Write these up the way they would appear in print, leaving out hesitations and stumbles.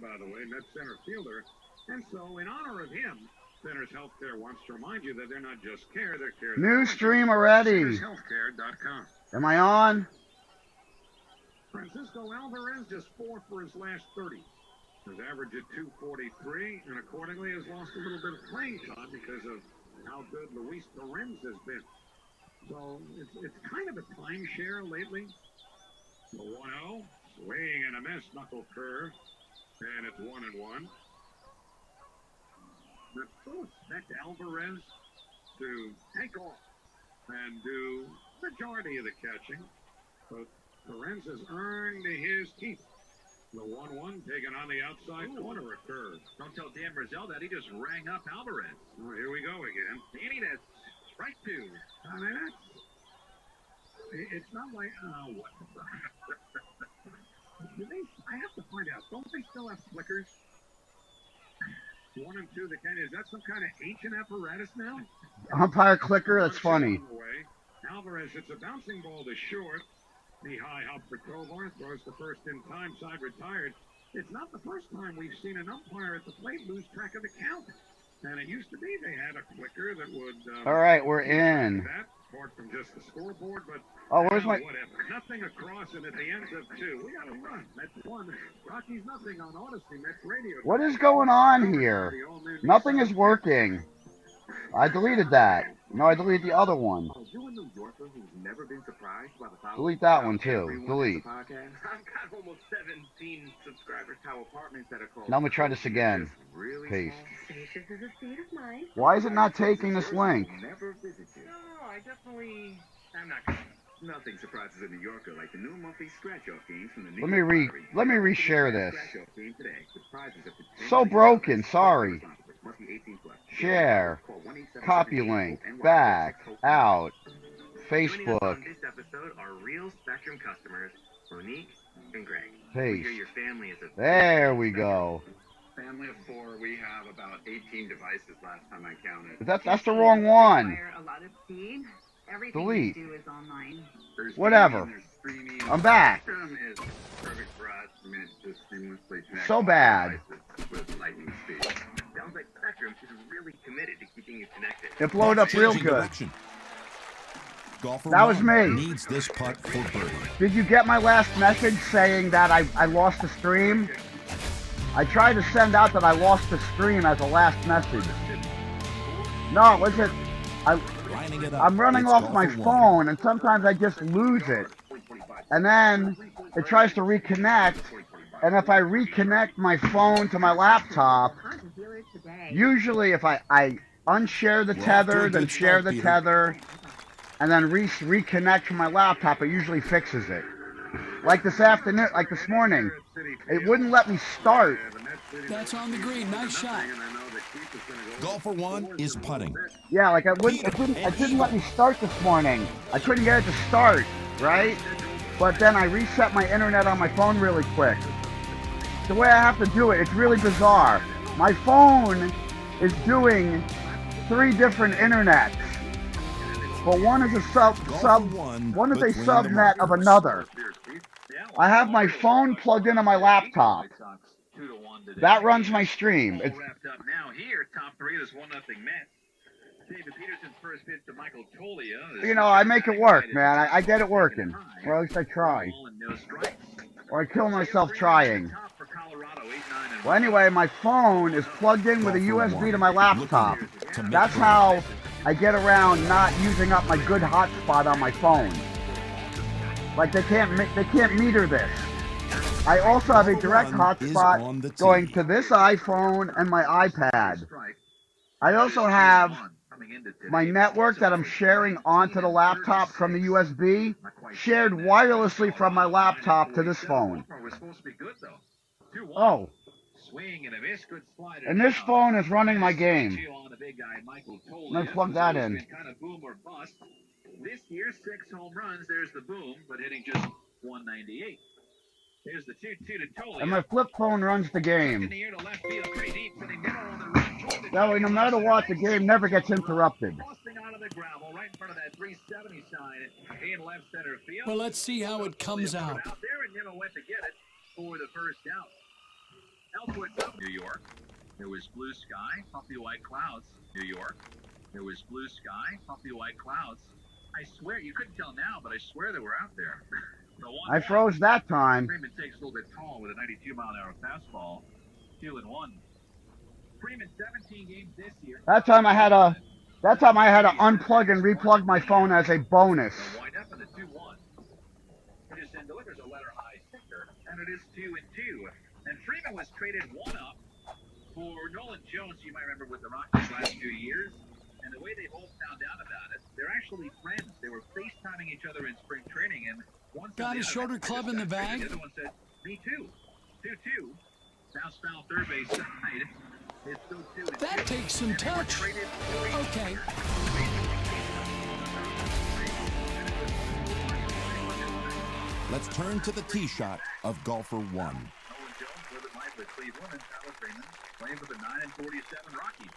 by the way, Mets center fielder. And so, in honor of him, Centers Healthcare wants to remind you that they're not just care, they're care. New stream already. CentersHealthcare.com. Am I on? Francisco Alvarez just 4 for his last 30. His average at 243, and accordingly has lost a little bit of playing time because of how good Luis Torrens has been. So it's kind of a timeshare lately. The 1-0, swing and a miss, knuckle curve, and it's 1-1. But still expect Alvarez to take off and do majority of the catching. But Torrens has earned his keep. The 1-1 taken on the outside corner, a curve. Don't tell Dan Brazil that. He just rang up Alvarez. Oh, here we go again. Danny, that's strike 2. I mean, it's not like, what? I have to find out. Don't they still have flickers? 1 and 2, is that some kind of ancient apparatus now? Umpire clicker, that's funny. Alvarez hits a bouncing ball to short. The high hop for Tovar, throws the first in time, side retired. It's not the first time we've seen an umpire at the plate lose track of the count. And it used to be they had a clicker that would... All right, we're in. That, apart from just the scoreboard, but... Oh, where's my... Whatever. Nothing across, and at the end of 2, we got to run. That's 1. Rockies nothing on Odyssey, Mets Radio. What is going on here? Nothing is working. I deleted that. No, I deleted the other one. You a New Yorker who's never been surprised by the power? Delete that one too. Delete. I've got almost 17 subscribers to apartments that are called. Now I'm gonna try this again. Really Paste. Spacious is a state of mind. Why is it not taking this link? Never visit you. No, I definitely. I'm not gonna. Nothing surprises a New Yorker like the new monthly scratch-off games from the New York Lottery. Let me reshare this. Scratch-off game today. The prizes up to So broken. Sorry. Must be 18 plus. Share. Copy link. Back. Out. Joining us Facebook. on this episode are real Spectrum customers, Monique and Greg. Paste. Your family is a There we go. Family of 4, we have about 18 devices last time I counted. But that's the wrong one. Require a lot of speed. Everything Delete. we do is online. There's Whatever. There's streaming. I'm back. Spectrum is perfect for us. I mean, it's just seamlessly connected. So bad. With lightning speed. Sounds like Spectrum is really committed to keeping you connected. It blowed up real Changing good. direction. Golfer That was one me. Needs this putt for birdie. Did you get my last message saying that I lost the stream? I tried to send out that I lost the stream as a last message. No, was it? Lining it up. I'm running It's off my golfer one. phone, and sometimes I just lose it. And then it tries to reconnect, and if I reconnect my phone to my laptop, usually if I unshare the tether, then share the tether, and then reconnect to my laptop, it usually fixes it. Like this afternoon, like this morning, it wouldn't let me start. That's on the green. Nice shot. Golfer one is putting. Yeah, like it didn't let me start this morning. I couldn't get it to start, right? But then I reset my internet on my phone really quick. The way I have to do it, it's really bizarre. My phone is doing 3 different internets. But one is a subnet of another. I have my phone plugged into my laptop. That runs my stream. All wrapped up now here. Top 3, this 1-0 Mets. David Peterson's first pitch to Michael Tolia. You know, I make it work, man. I get it working. Or at least I try. Or I kill myself trying. Well, anyway, my phone is plugged in with a USB to my laptop. That's how I get around not using up my good hotspot on my phone. Like they can't meter this. I also have a direct hotspot going to this iPhone and my iPad. I also have my network that I'm sharing onto the laptop from the USB, shared wirelessly from my laptop to this phone. Oh. And this phone is running my game. Let's plug that in. This year, 6 home runs. There's the boom, but hitting just 198. Here's the 2-2 to Tolia. And my flip phone runs the game. That way, no matter what, the game never gets interrupted. Well, let's see how it comes out. Southwood, New York. There was blue sky, puffy white clouds, New York. There was blue sky, puffy white clouds. I swear, you couldn't tell now, but I swear they were out there. I froze that time. Freeman takes a little bit tall with a 92-mile-an-hour fastball. 2-1. Freeman 17 games this year. That time I had to unplug and replug my phone as a bonus. Wind up in the 2-1. Peterson delivers a letter high sinker, and it is 2-2. And Freeman was traded one up for Nolan Jones, you might remember, with the Rockies last few years. And the way they both found out about it, they're actually friends. They were FaceTiming each other in spring training, and one said Got a shorter club in the bag? The other one said, me too. 2-2. Bounce foul third base side. It's still 2-2. That takes some touch. Okay. Let's turn to the tee shot of golfer 1. Nolan Jones living life with Cleveland and Tyler Freeman playing for the 9-47 Rockies.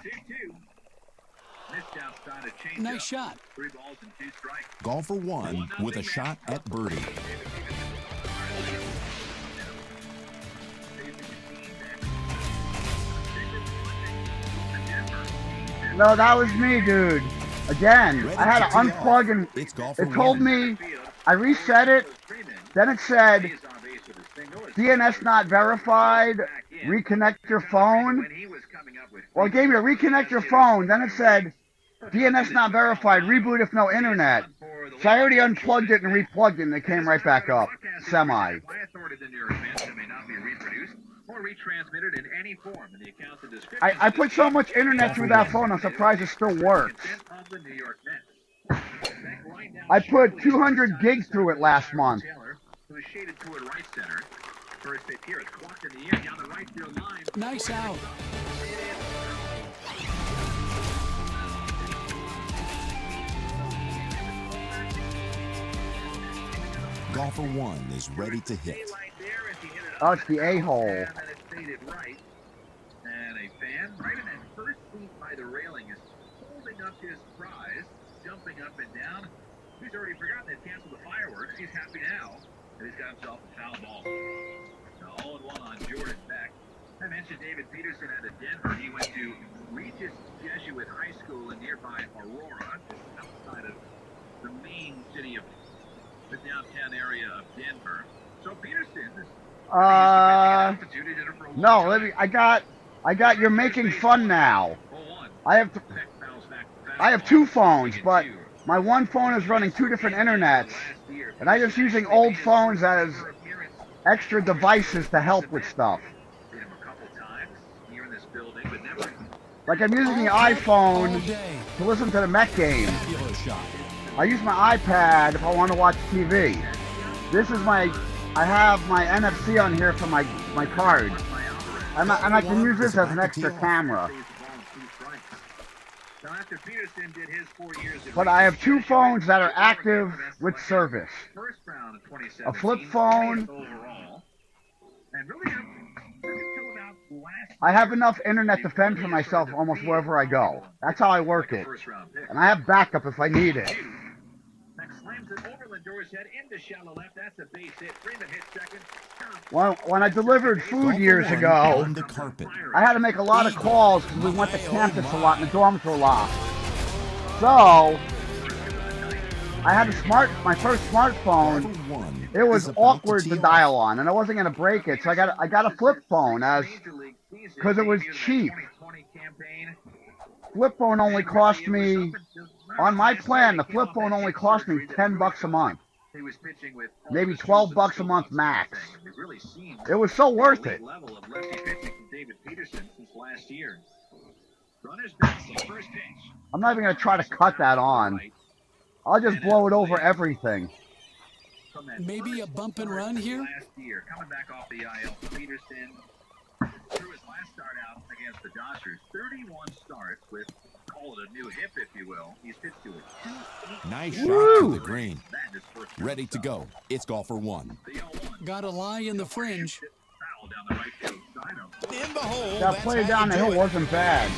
2-2. Missed outside a change. Nice shot. 3 balls and 2 strikes. Golfer 1 with a shot at birdie. No, that was me, dude. Again, I had to unplug and It's golfer it told 1. me, I reset it, then it said, DNS not verified, reconnect your phone. Well, it gave me a reconnect your phone, then it said, DNS not verified, reboot if no internet. So I already unplugged it and replugged it and it came right back up. Semi. I put so much internet through that phone, I'm surprised it still works. I put 200 gigs through it last month. Nice out. Golfer 1 is ready to hit. Oh, it's the a-hole. And a fan right in that first seat by the railing is holding up his prize, jumping up and down. He's already forgotten they've canceled the fireworks. He's happy now that he's got himself a foul ball. Now 0-1 on Jordan Beck. I mentioned David Peterson out of Denver. He went to Regis Jesuit High School in nearby Aurora, just outside of the main city of the downtown area of Denver. So Peterson is no, I got you're making fun now. I have 2 phones, but my one phone is running 2 different internets, and I'm just using old phones as extra devices to help with stuff. Like I'm using the iPhone to listen to the Met game. I use my iPad if I want to watch TV. This is I have my NFC on here for my card. And I can use this as an extra camera. But I have 2 phones that are active with service. A flip phone. I have enough internet to fend for myself almost wherever I go. That's how I work it. And I have backup if I need it. When I delivered food years ago, I had to make a lot of calls because we went to campus a lot and the dorms were locked. So, I had my first smartphone. It was awkward to dial on, and I wasn't going to break it, so I got a flip phone because it was cheap. Flip phone only cost me, on my plan, the flip phone only cost me $10 a month. Maybe $12 a month max. It was so worth it. I'm not even going to try to cut that on. I'll just blow it over everything. Maybe a bump and run here? Coming back off the IL, Peterson threw his last start out against the Dodgers. 31 starts with, call it a new hip, if you will. He's pitched to it. Nice shot to the green. Ready to go. It's golfer 1. Got a lie in the fringe. In the hole. That play down the hill wasn't bad.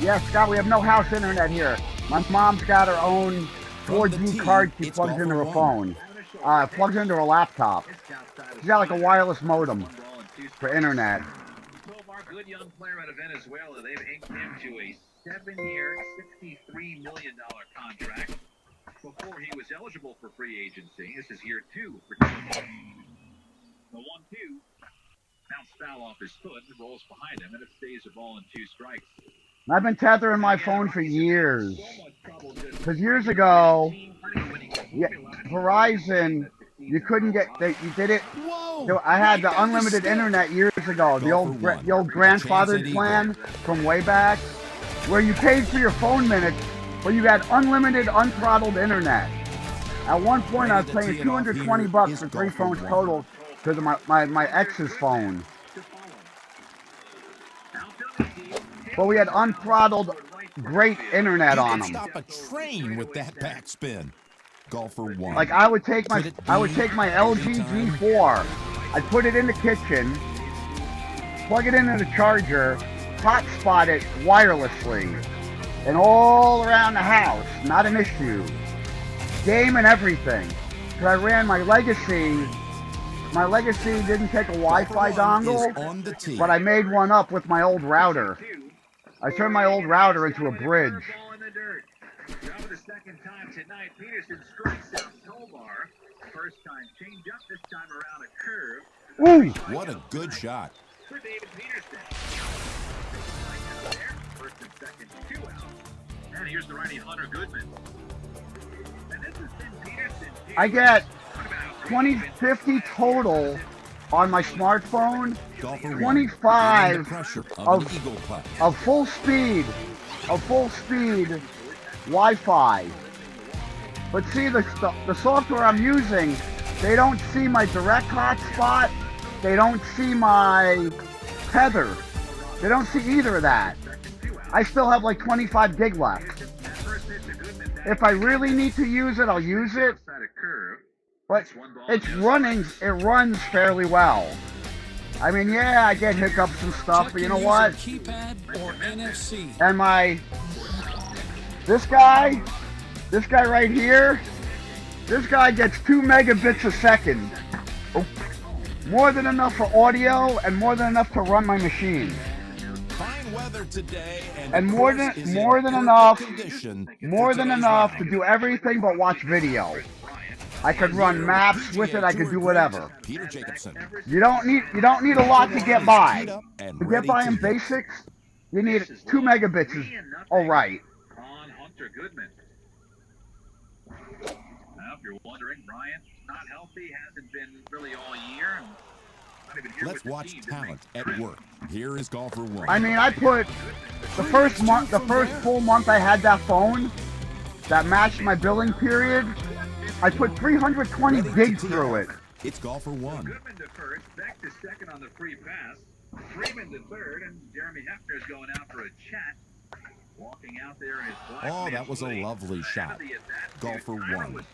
Yeah, Scott, we have no house internet here. My mom's got her own From the 4G tee, card she it's plugs into her Golfer phone. Plugs into her laptop. She's got like a wireless modem for internet. So our good young player out of Venezuela, they've inked him to a 7-year, $63 million contract before he was eligible for free agency. This is year 2 for Tee. The 1-2 bounced foul off his foot and rolls behind him, and it stays a ball and 2 strikes. I've been tethering my phone for years. Because years ago, yeah, Verizon, you couldn't get, you did it. Whoa! I had Right the at the unlimited stick. internet years ago, the old grandfathered plan from way back, where you paid for your phone minutes, but you got unlimited, unthrottled internet. At one point, I was paying $220 for 3 phones total because of my ex's phone. But we had unthrottled, great internet You on could them. stop a train with that backspin. Golfer 1. Like I would take my LG G4, I'd put it in the kitchen, plug it into the charger, hotspot it wirelessly, and all around the house, not an issue. Game and everything. Because I ran my Legacy. My Legacy didn't take a Wi-Fi dongle, on the tee. but I made one up with my old router. I turned my old router into a bridge. Now for the second time tonight, Peterson strikes out Tobar. First time change up, this time around a curve. Ooh! What a good shot. For David Peterson. First and second, 2 out. And here's the righty Hunter Goodman. And this has been Peterson. I get 2050 total on my smartphone, Golfer 1. 25 Under pressure of of- an eagle putt. of full speed Wi-Fi. But see, the software I'm using, they don't see my direct hotspot, they don't see my tether, they don't see either of that. I still have like 25 gig left. If I really need to use it, I'll use it. But it runs fairly well. I mean, yeah, I get hiccups and stuff, but you know what? Keypad or NFC. And this guy right here, this guy gets 2 megabits a second. More than enough for audio and more than enough to run my machine. Fine weather today, And the more course than is in enough, perfect condition more for than today's enough to round. do everything but watch video. I could run maps with it, I could do whatever. Peter Jacobson. You don't need a lot to get by. Teed up and To get ready by to in hit. basics, you need 2 megabits is alright. On Hunter Goodman. Now, if you're wondering, Bryant not healthy, hasn't been really all year. And not even here Let's with the watch team to talent make at work. Here is Golfer 1. I mean, I put the first full month I had that phone that matched my billing period, I put 320 Ready to gigs tee through off. it. It's Golfer 1. Goodman to first, back to second on the free pass. Freeman to third, and Jeremy Hefner's going out for a chat. Walking out there in his black Oh, that was a hoodie. lovely shot. Golfer 1.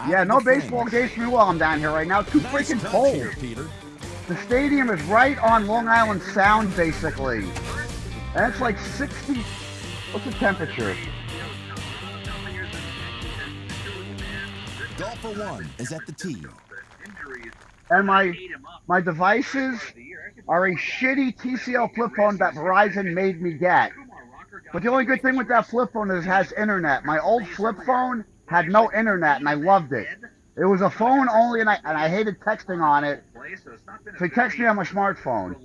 Yeah, no baseball games for me while I'm down here right now. Too Nice freaking touch cold. here, Peter. The stadium is right on Long Island Sound, basically. And it's like 60. What's the temperature? Golfer 1 is at the tee. And my devices are a shitty TCL flip phone that Verizon made me get. But the only good thing with that flip phone is it has internet. My old flip phone had no internet, and I loved it. It was a phone only, and I hated texting on it. So he texted me on my smartphone.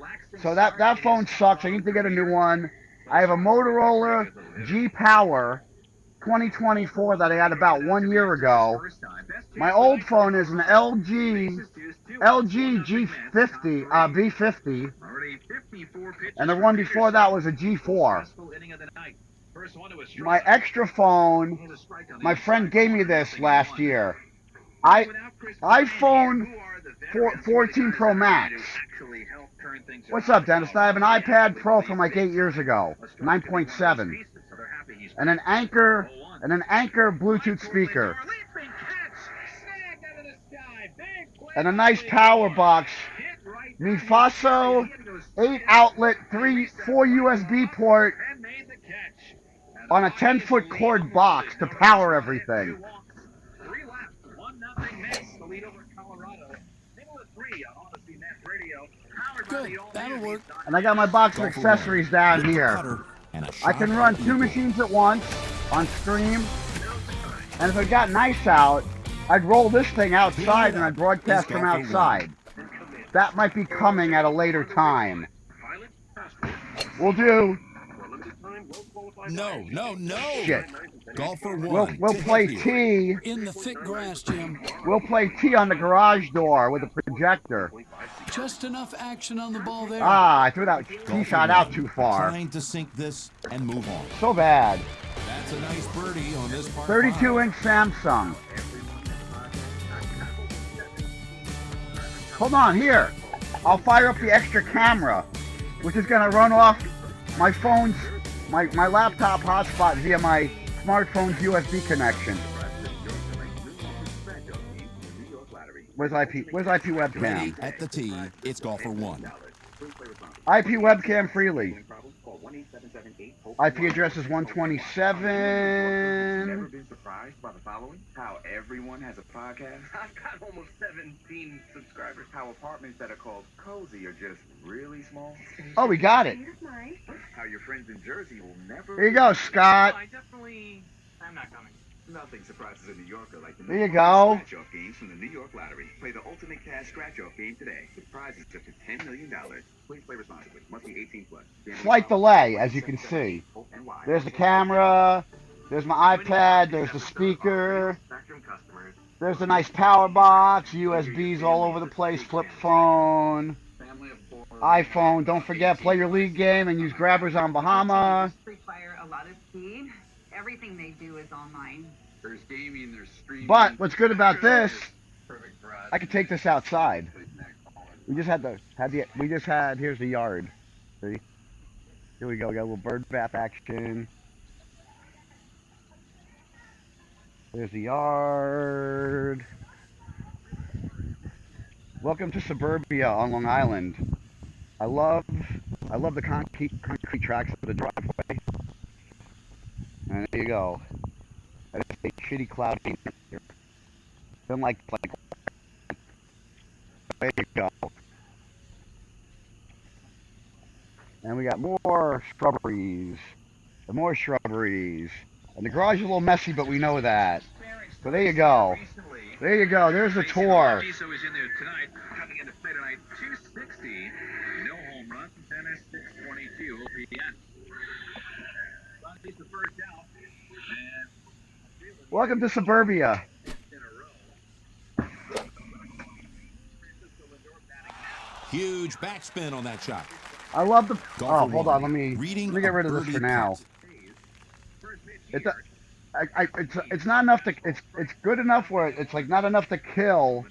So that phone sucks. I need to get a new one. I have a Motorola G Power 2024 that I had about 1 year ago. My old phone is an LG G50, B50, and the one before that was a G4. My extra phone, my friend gave me this last year. iPhone 14 Pro Max. What's up, Dennis? I have an iPad Pro from like 8 years ago, 9.7, and an Anchor Bluetooth speaker, and a nice power box. Mifaso 8 outlet, 4 USB port, on a 10-foot cord box to power everything. 3 laps, 1-0 Mets, the lead over Colorado. Single of 3 on Odyssey Nets Radio. Powered by Good, the all-new that'll work. And I got my box of Golfer accessories one, down with the here. putter and a I shot can run at 2 eagle. machines at once on stream. And if it got nice out, I'd roll this thing outside and I'd broadcast from outside. That might be coming at a later time. We'll do. No, no, no. Shit. Golfer one. We'll play Tee. Tee. In the thick grass, Jim. We'll play Tee on the garage door with a projector. Just enough action on the ball there. Ah, I threw that tee Golfer shot out one, too far. Trying to sink this and move on. So bad. That's a nice birdie on this par 32-inch Samsung. Hold on, here. I'll fire up the extra camera, which is going to run off my phone's, my laptop hotspot via my smartphone's USB connection. Where's IP webcam? Ready at the tee. It's golfer one. IP webcam freely. IP address is 127. Never been surprised by the following? How everyone has a podcast? I've got almost 17 subscribers. How apartments that are called cozy are just really small. Oh, we got it. State of mind. How your friends in Jersey will never... Here you go, Scott. I'm not coming. Nothing surprises a New Yorker like the There you go. scratch-off games from the New York Lottery. Play the ultimate cash scratch-off game today. The prize is up to $10 million. Please play responsibly. Must be 18 plus. Slight delay, as you can see. There's the camera. There's my iPad. There's the speaker. There's the nice power box. USBs all over the place. Flip phone. iPhone. Don't forget, play your league game and use grabbers on Bahama. Require a lot of speed. Everything they do is online. There's gaming, there's streaming. But what's good about this, Perfect for us. I can take this outside. We just had here's the yard. See? Here we go. We got a little bird bath action. There's the yard. Welcome to suburbia on Long Island. I love the concrete tracks of the driveway. And there you go. That is a shitty cloudy here. Been like there you go. And we got more shrubberies. And more shrubberies. And the garage is a little messy, but we know that. So there you go. There you go. There's the tour. So he's in there tonight, coming into play tonight, 260, no home runs, and 622 OPS. He's the first out, and Welcome to suburbia. in a row. Huge backspin on that shot. I love the. Golfer Oh, hold one, on. Let me get rid of this for now. It's not enough to. It's good enough where it's like not enough to kill.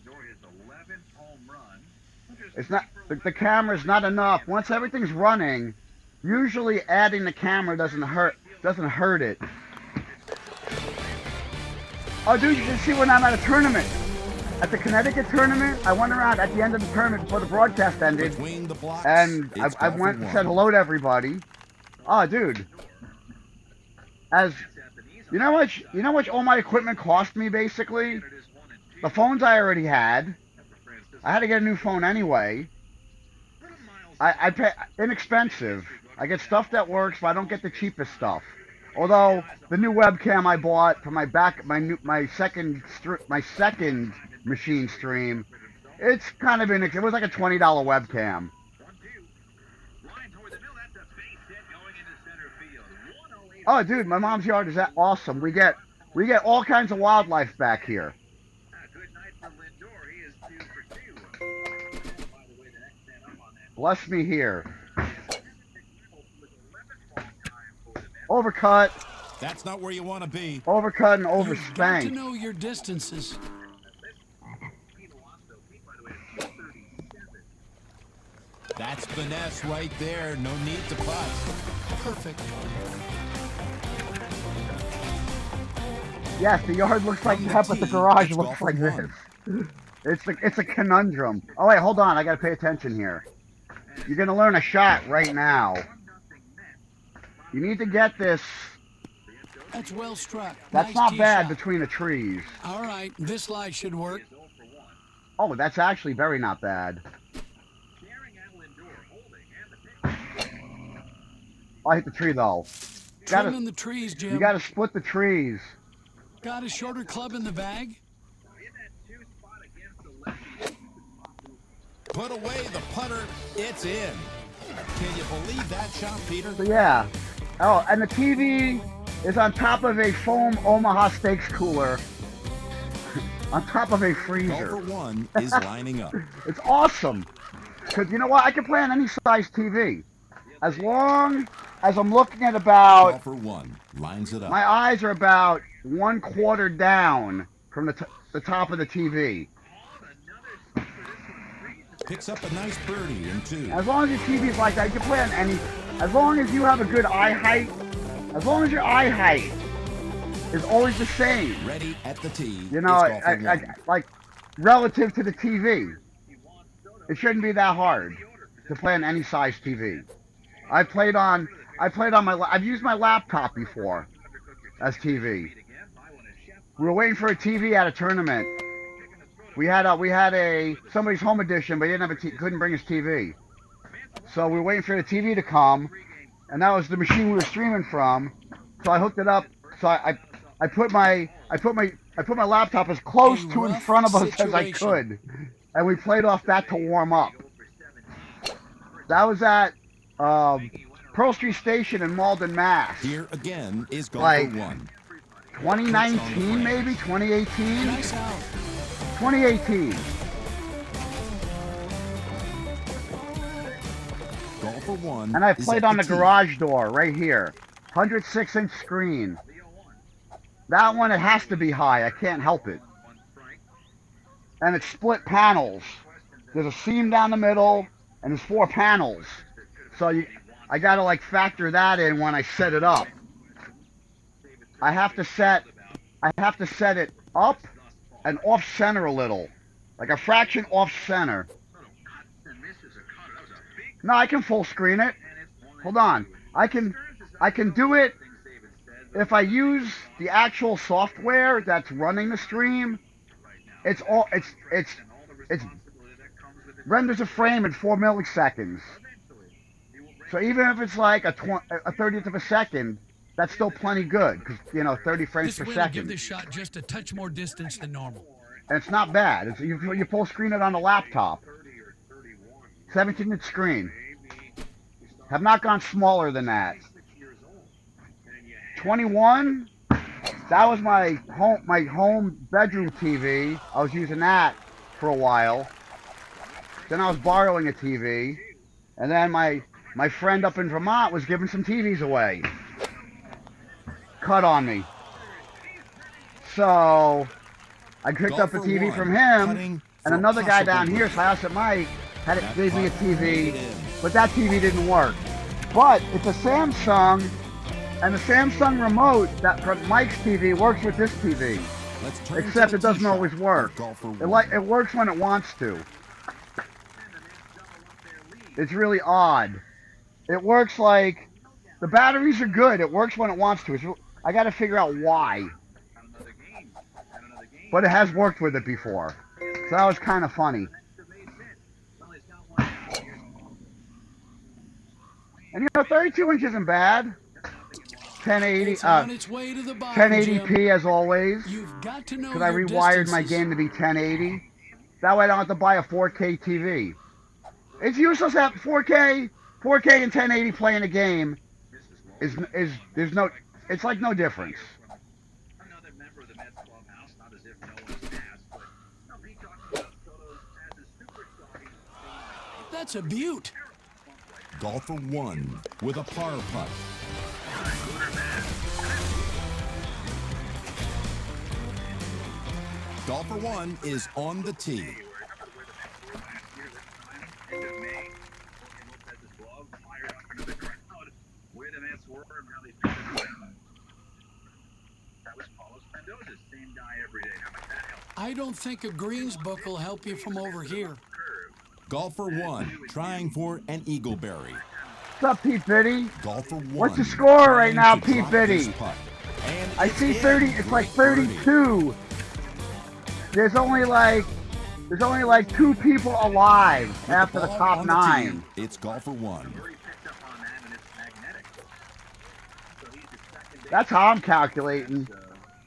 It's not. The camera's not enough. Once everything's running, usually adding the camera doesn't hurt it. Oh, dude, you can see when I'm at a tournament. At the Connecticut tournament, I went around at the end of the tournament before the broadcast ended, Between the blocks, and it's I golfer went and one. said hello to everybody. Oh, dude. As you know how much all my equipment cost me basically? The phones I already had. I had to get a new phone anyway. I pay inexpensive. I get stuff that works, but I don't get the cheapest stuff. Although the new webcam I bought for my second machine stream, it's kind of it was like a $20 webcam. Oh, dude, my mom's yard is that awesome. We get all kinds of wildlife back here. Bless me here. Overcut. That's not where you want to be. Overcut and You've got to overspanked. know your distances. That's finesse right there. No need to putt. Perfect. Yes, the yard looks like From the that, but the tee, garage it's looks golfer like one. this. It's a conundrum. Oh wait, hold on. I gotta pay attention here. You're gonna learn a shot right now. You need to get this That's well struck. That's Nice not tee bad shot. between the trees. All right, this lie should work. Oh, that's actually very not bad. I hit the tree though. Trimming the trees, You Jim. gotta split the trees. Got a shorter club in the bag? Put away the putter. It's in. Can you believe that shot, Peter? So yeah. Oh, and the TV is on top of a foam Omaha Steaks cooler. On top of a freezer. Golfer 1 is lining up. It's awesome. Because you know what? I can play on any size TV. As long as I'm looking at about... Golfer 1 lines it up. My eyes are about 1/4 down from the top of the TV. Picks up a nice birdie in 2. As long as your TV's like that, you can play on any... As long as you have a good eye height, as long as your eye height is always the same. Ready at the tee. You know, It's Golfer 1. like relative to the TV, it shouldn't be that hard to play on any size TV. I've used my laptop before as TV. We were waiting for a TV at a tournament. We had somebody's home edition, but he didn't have couldn't bring his TV. So we were waiting for the TV to come, and that was the machine we were streaming from. So I hooked it up. So I put my laptop as close to in front of us as I could, and we played off that to warm up. That was at Pearl Street Station in Malden, Mass. Here again is Golfer Like 1. 2019, maybe 2018. Nice out. 2018. Golfer 1. And I is played at on the tee. garage door right here. 106-inch screen. That one, it has to be high. I can't help it. And it's split panels. There's a seam down the middle, and there's 4 panels. So I gotta like factor that in when I set it up. I have to set it up and off center a little, like a fraction off center. No, I can full screen it. Hold on, I can do it if I use the actual software that's running the stream. It's renders a frame in 4 milliseconds. So even if it's like a 30th of a second, that's still plenty good, because, you know, 30 frames This per will give second. this shot just a touch more distance than normal. And it's not bad. You full screen it on a laptop. 17-inch screen. Have not gone smaller than that. 21. That was my home bedroom TV. I was using that for a while. Then I was borrowing a TV, and then my friend up in Vermont was giving some TVs away. Cut on me. So I picked up a Golfer TV 1, from him, cutting and for another guy down possible here, birdie. Syosset Mike, gave me a putt TV, made in. but that TV didn't work. But it's a Samsung, and the Samsung remote that from Mike's TV works with this TV. Let's turn to Except the it doesn't tee always shot work. of Golfer 1. It works when it wants to. It's really odd. It works like the batteries are good. It works when it wants to. I got to figure out why. But it has worked with it before, so that was kind of funny. And you know, 32 inch isn't bad. 1080, It's on its way to the bottom, 1080p Jim. as always. You've got to know Because I your rewired my distances. game to be 1080. That way I don't have to buy a 4K TV. It's useless to have 4K and 1080 playing a game. There's no, it's like no difference. Another member of the Mets clubhouse, not as if no one has asked, but he talks about Soto's as a superstar. That's a beaut. Golfer 1 with a par putt. Golfer 1 is on the tee. I don't think a greens book will help you from over here. Golfer 1 trying for an eagleberry. What's up, Pete Biddy? Golfer 1. What's the score right trying now, to Pete drop this Biddy? putt. And I see 30. It's like 32. There's only like 2 people alive after the top 9. It's golfer 1. That's how I'm calculating.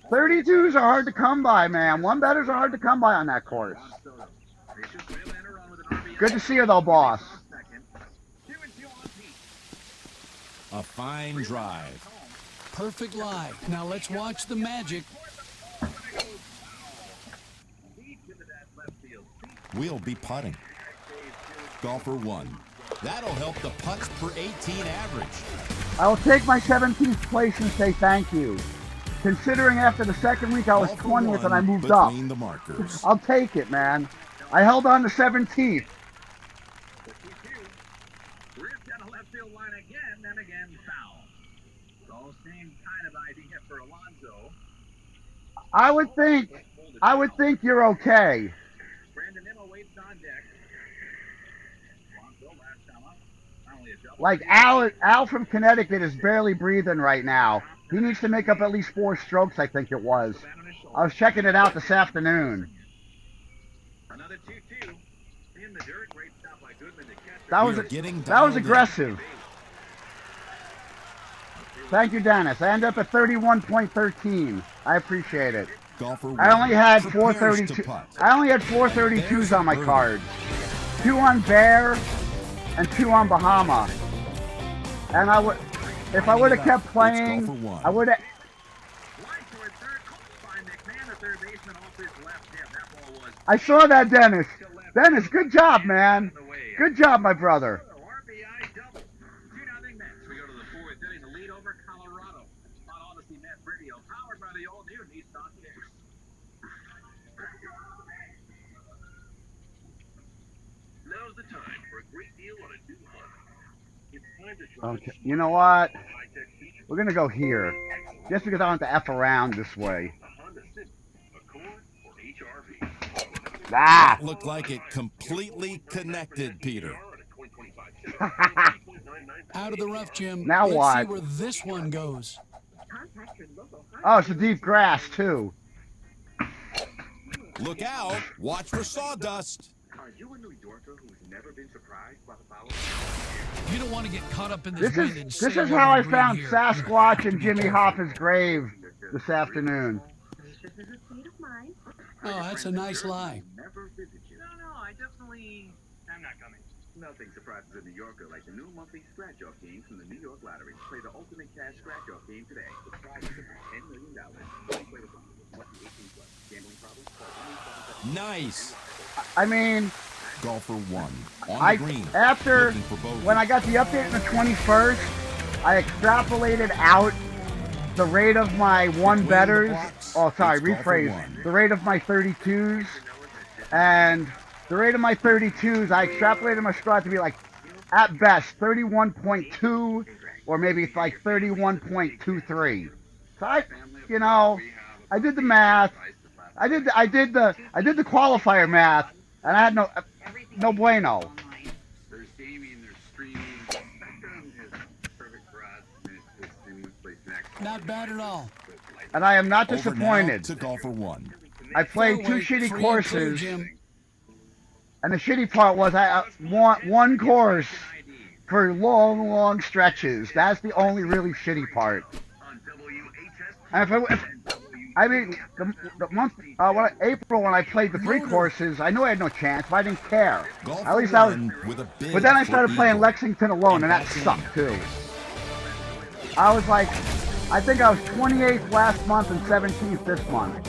32s are hard to come by, man. 1-betters are hard to come by on that course. Good to see you, though, boss. A fine drive. Perfect lie. Now let's watch the magic. We'll be putting. Golfer 1. That'll help the putts per 18 average. I will take my 17th place and say thank you. Considering after the second week I was 20th and I moved up. The markers. I'll take it, man. I held on to 17th. Ripped down the left field line again, and again foul. So same kind of idea for Alonso. I would think you're okay. Brandon Nimmo waits on deck. Alonso last time up. Not only a double. Like Al from Connecticut is barely breathing right now. He needs to make up at least 4 strokes, I think it was. I was checking it out this afternoon. Another 2-2. In the dirt, great stop by Goodman to catch. That was aggressive. Thank you, Dennis. I end up at 31.13. I appreciate it. I only had 432. I only had 432s on my card. 2 on Bear and 2 on Bahama. And if I would have kept playing, I would have. I saw that, Dennis. Dennis, good job, man. Good job, my brother. RBI double. 2-0 Mets. We go to the 4th inning. The lead over Colorado. On Odyssey Mets Radio, powered by the all-new Insani-Tee. Now's the time for a great deal on a new Honda. It's time to try. Okay, you know what? We're gonna go here, just because I don't have to F around this way. A Honda Civic, Accord, or HRV. Ah! Looked like it completely connected, Peter. Out of the rough, Jim. Now let's what? see where this one goes. Oh, it's a deep grass too. Look out. Watch for sawdust. Are you a New Yorker who's never been surprised by the following? You don't want to get caught up in this This wind and is sail how I over found here. Sasquatch and Jimmy Hoffa's grave this afternoon. Oh, that's a nice lie. Never visit you. No, I'm not coming. Nothing surprises a New Yorker like the new monthly scratch-off game from the New York Lottery. Play the ultimate cash scratch-off game today. The prize is $10 million. Play with us. Must be 18 plus. Gambling problem? Call 1-877. Nice. I mean, Golfer 1. On the green. after Looking for bogey. when I got the update on the 21st, I extrapolated out the rate of my 1-betters. Oh, sorry, It's golfer rephrase. 1. The rate of my 32s, and the rate of my 32s, I extrapolated my score to be like, at best, 31.2, or maybe it's like 31.23. So I did the math. I did the qualifier math, and I had no bueno. There's gaming, there's streaming. Spectrum is perfect for us. It's seamless place next. Not bad at all. And I am not Over disappointed. now to golfer 1. I played 2 Fairway, shitty free and clear, courses, Jim. and the shitty part was I want 1 course for long, long stretches. That's the only really shitty part. And I mean, the month, April when I played the 3 courses, I knew I had no chance, but I didn't care. At least I was. With a bid But then I for started playing eagle. Lexington alone, and that sucked too. I was like, I think I was 28th last month and 17th this month.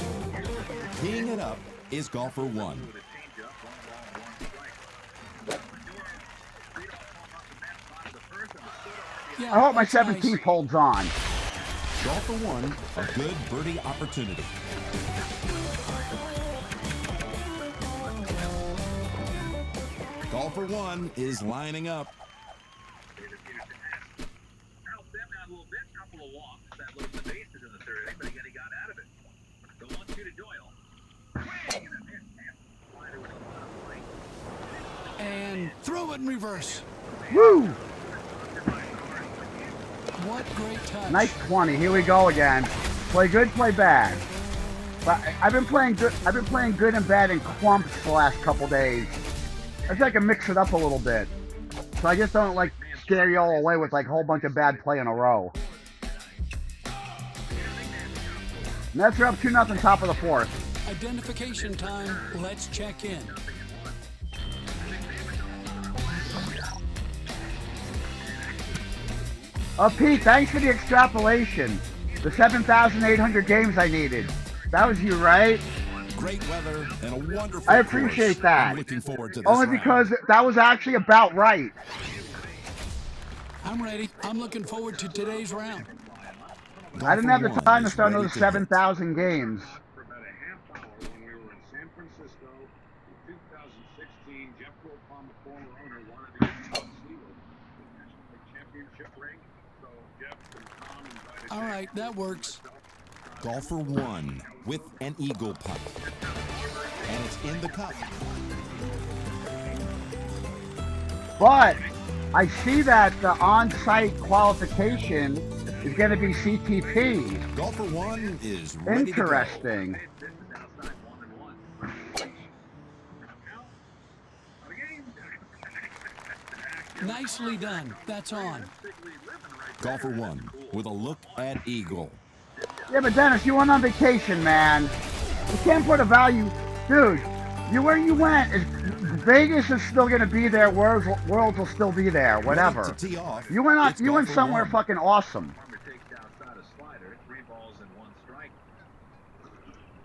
Teeing it up is golfer 1. Yeah, I hope my that's nice. 17th holds on. Golfer 1, a good birdie opportunity. Golfer 1 is lining up. Help them out a little bit. Couple of walks. That looked the bases in the 3rd inning, but again, he got out of it. The 1-2 to Doyle. Swing and a miss. Slider with a play. And throw it in reverse. Woo! What great touch. Nice 20. Here we go again. Play good, play bad. But I've been playing good. I've been playing good and bad in clumps the last couple days. I think I can mix it up a little bit. So I just don't like scare you all away with like a whole bunch of bad play in a row. Nets are up 2-0 top of the fourth. Identification time. Let's check in. Pete, thanks for the extrapolation. The 7,800 games I needed. That was you, right? Great weather and a wonderful I appreciate course. that. I'm looking forward to this Only round. because that was actually about right. I'm ready. I'm looking forward to today's round. I didn't have the Golfer time one to start is ready another to hit. 7,000 games. For about a half hour when we were in San Francisco in 2016, Jeff Wilpon, the former owner, wanted to get Tom Sealer the National League Championship ring. So Jeff and Tom invited All right, that works. Golfer one with an eagle putt. And it's in the cup. But I see that the on-site qualification is going to be CTP. Golfer one is ready to go. Interesting. Nicely done. That's on. Golfer one with a look at eagle. Yeah, but Dennis, you went on vacation, man. You can't put a value, dude. Where you went is Vegas is still gonna be there. Worlds will still be there. Whatever. Ready to tee off. You went on. It's You went golfer somewhere one. fucking awesome. Farmer takes outside a slider, 3 balls and 1 strike.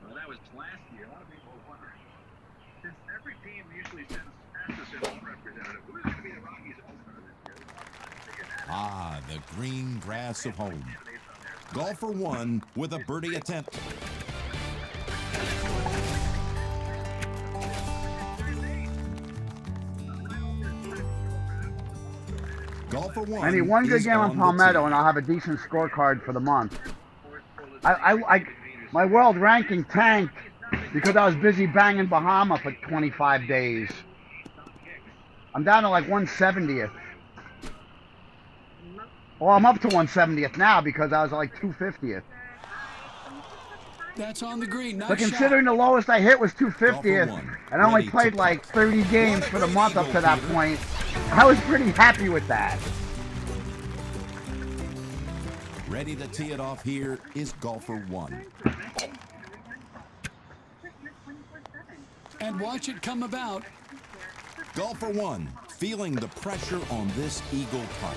Well, that was last year. A lot of people wonder, since every team usually sends past their home representative, who's going to be the Rockies opener this year? There's a lot of time to figure that out. Ah, the green grass of home. Golfer one with a birdie attempt. Golfer one. I need one good is game on the Palmetto, tee. and I'll have a decent scorecard for the month. My world ranking tanked because I was busy banging Bahama for 25 days. I'm down to like 170th. Well, I'm up to 170th now because I was like 250th. That's on the green. Nice But shot. considering the lowest I hit was 250th, Golfer one, and I only ready to played like putt. 30 games What a for the great month up eagle, to that Peter. point, I was pretty happy with that. Ready to tee it off here is golfer one. And watch it come about. Golfer one, feeling the pressure on this eagle putt.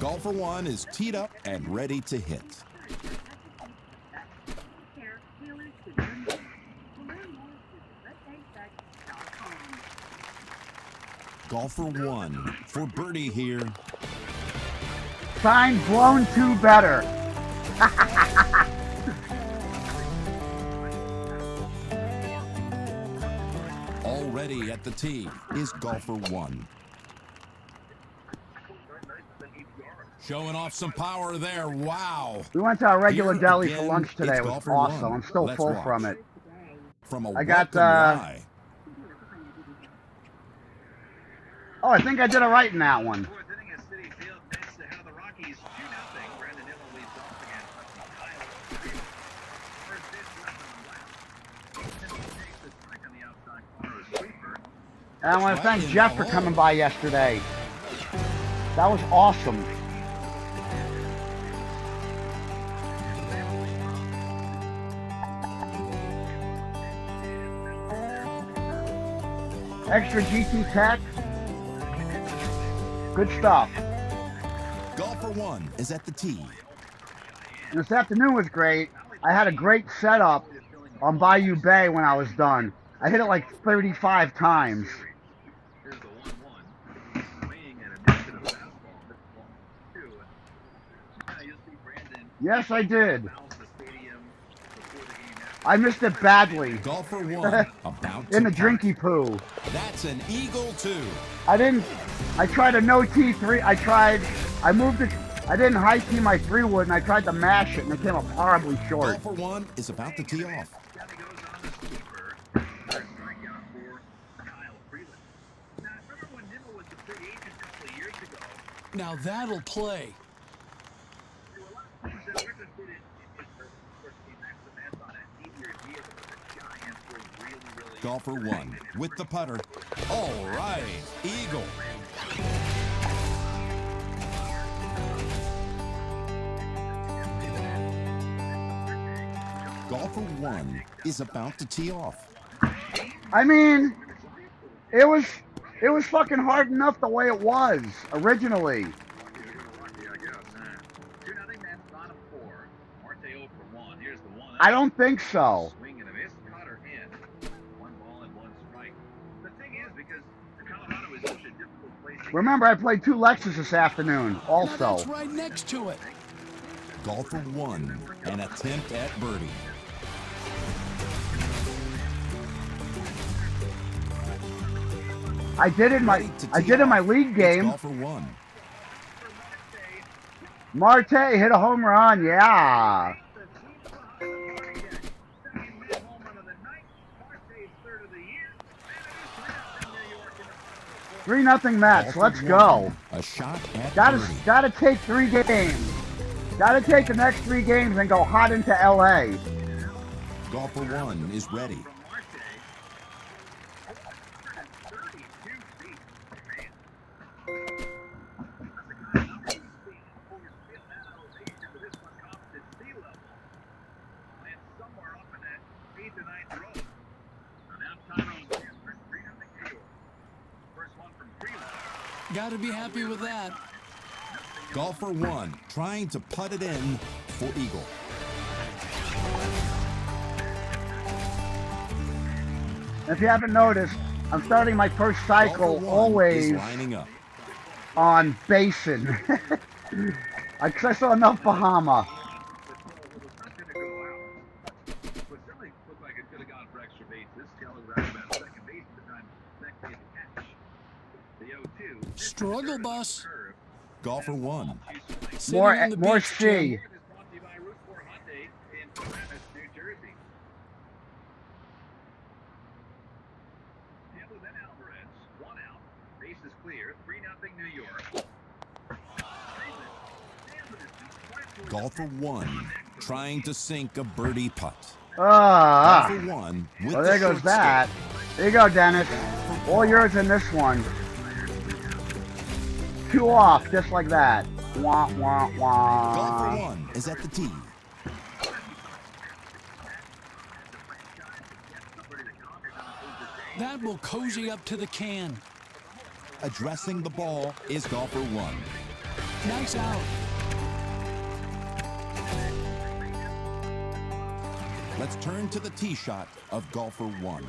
Golfer one is teed up and ready to hit. Golfer one for birdie here. Sign blown to better. Already at the tee is golfer one. Showing off some power there. Wow. We went to our regular Here deli for again, lunch today. it's It was golfer awesome. one. I'm still Let's full watch. from it. From a I got, welcome lie. Oh, I think I did it right in that one. Fourth inning at Citi Field, Mets ahead of the Rockies 2-0. Brandon Nimmo leads off against Kyle Freeland. First pitch left on the left. Nimmo takes the strike on the outside corner, a sweeper. And I want to thank Jeff for coming by yesterday. That was awesome. Extra GT Tech. Good stuff. Golfer one is at the tee. And this afternoon was great. I had a great setup on Bayou Bay when I was done. I hit it like 35 times. Here's the 1-1. Swinging and a mix of the fastball. This ball, 2. Now you'll see Brandon Yes, I did. bounce the stadium before the game happens. I missed it badly. Golfer one about to In the putt. drinky poo. That's an eagle two. I tried a no T3. I moved it. I didn't high tee my 3-wood and I tried to mash it and it came up horribly short. Golfer one is about to tee off. Johnny goes on the sweeper. Third strikeout for Kyle Freeland. Now, remember when Nimmo was a free agent a couple of years ago? Now that'll play. Golfer 1 with the putter. All right, eagle. Golfer 1 is about to tee off. I mean, it was fucking hard enough the way it was originally. I don't think so. Remember, I played 2 Lexus this afternoon Now also. that's right next to it. Golfer 1, an attempt at birdie. I did in my league game. Golfer 1. Marte hit a home run, yeah. 3-0 Mets. Let's go. A shot at birdie. Gotta take 3 games. Gotta take the next 3 games and go hot into LA. Golfer 1 is ready. Gotta be happy with that. Golfer 1 trying to putt it in for eagle. If you haven't noticed, I'm starting my first cycle Golfer 1 always is lining up. on Basin. Because I saw enough Bahama. Struggle bus. Golfer 1. Sitting on the More beach, C. Jim. Golfer 1 trying to sink a birdie putt. Ah. Golfer 1 with Well, the there goes short that. There you go, Dennis. All yours in this one. 2 off, just like that. Wah, wah, stick. wah. Golfer 1 is at the tee. That will cozy up to the can. Addressing the ball is golfer 1. Nice out. Let's turn to the tee shot of golfer 1.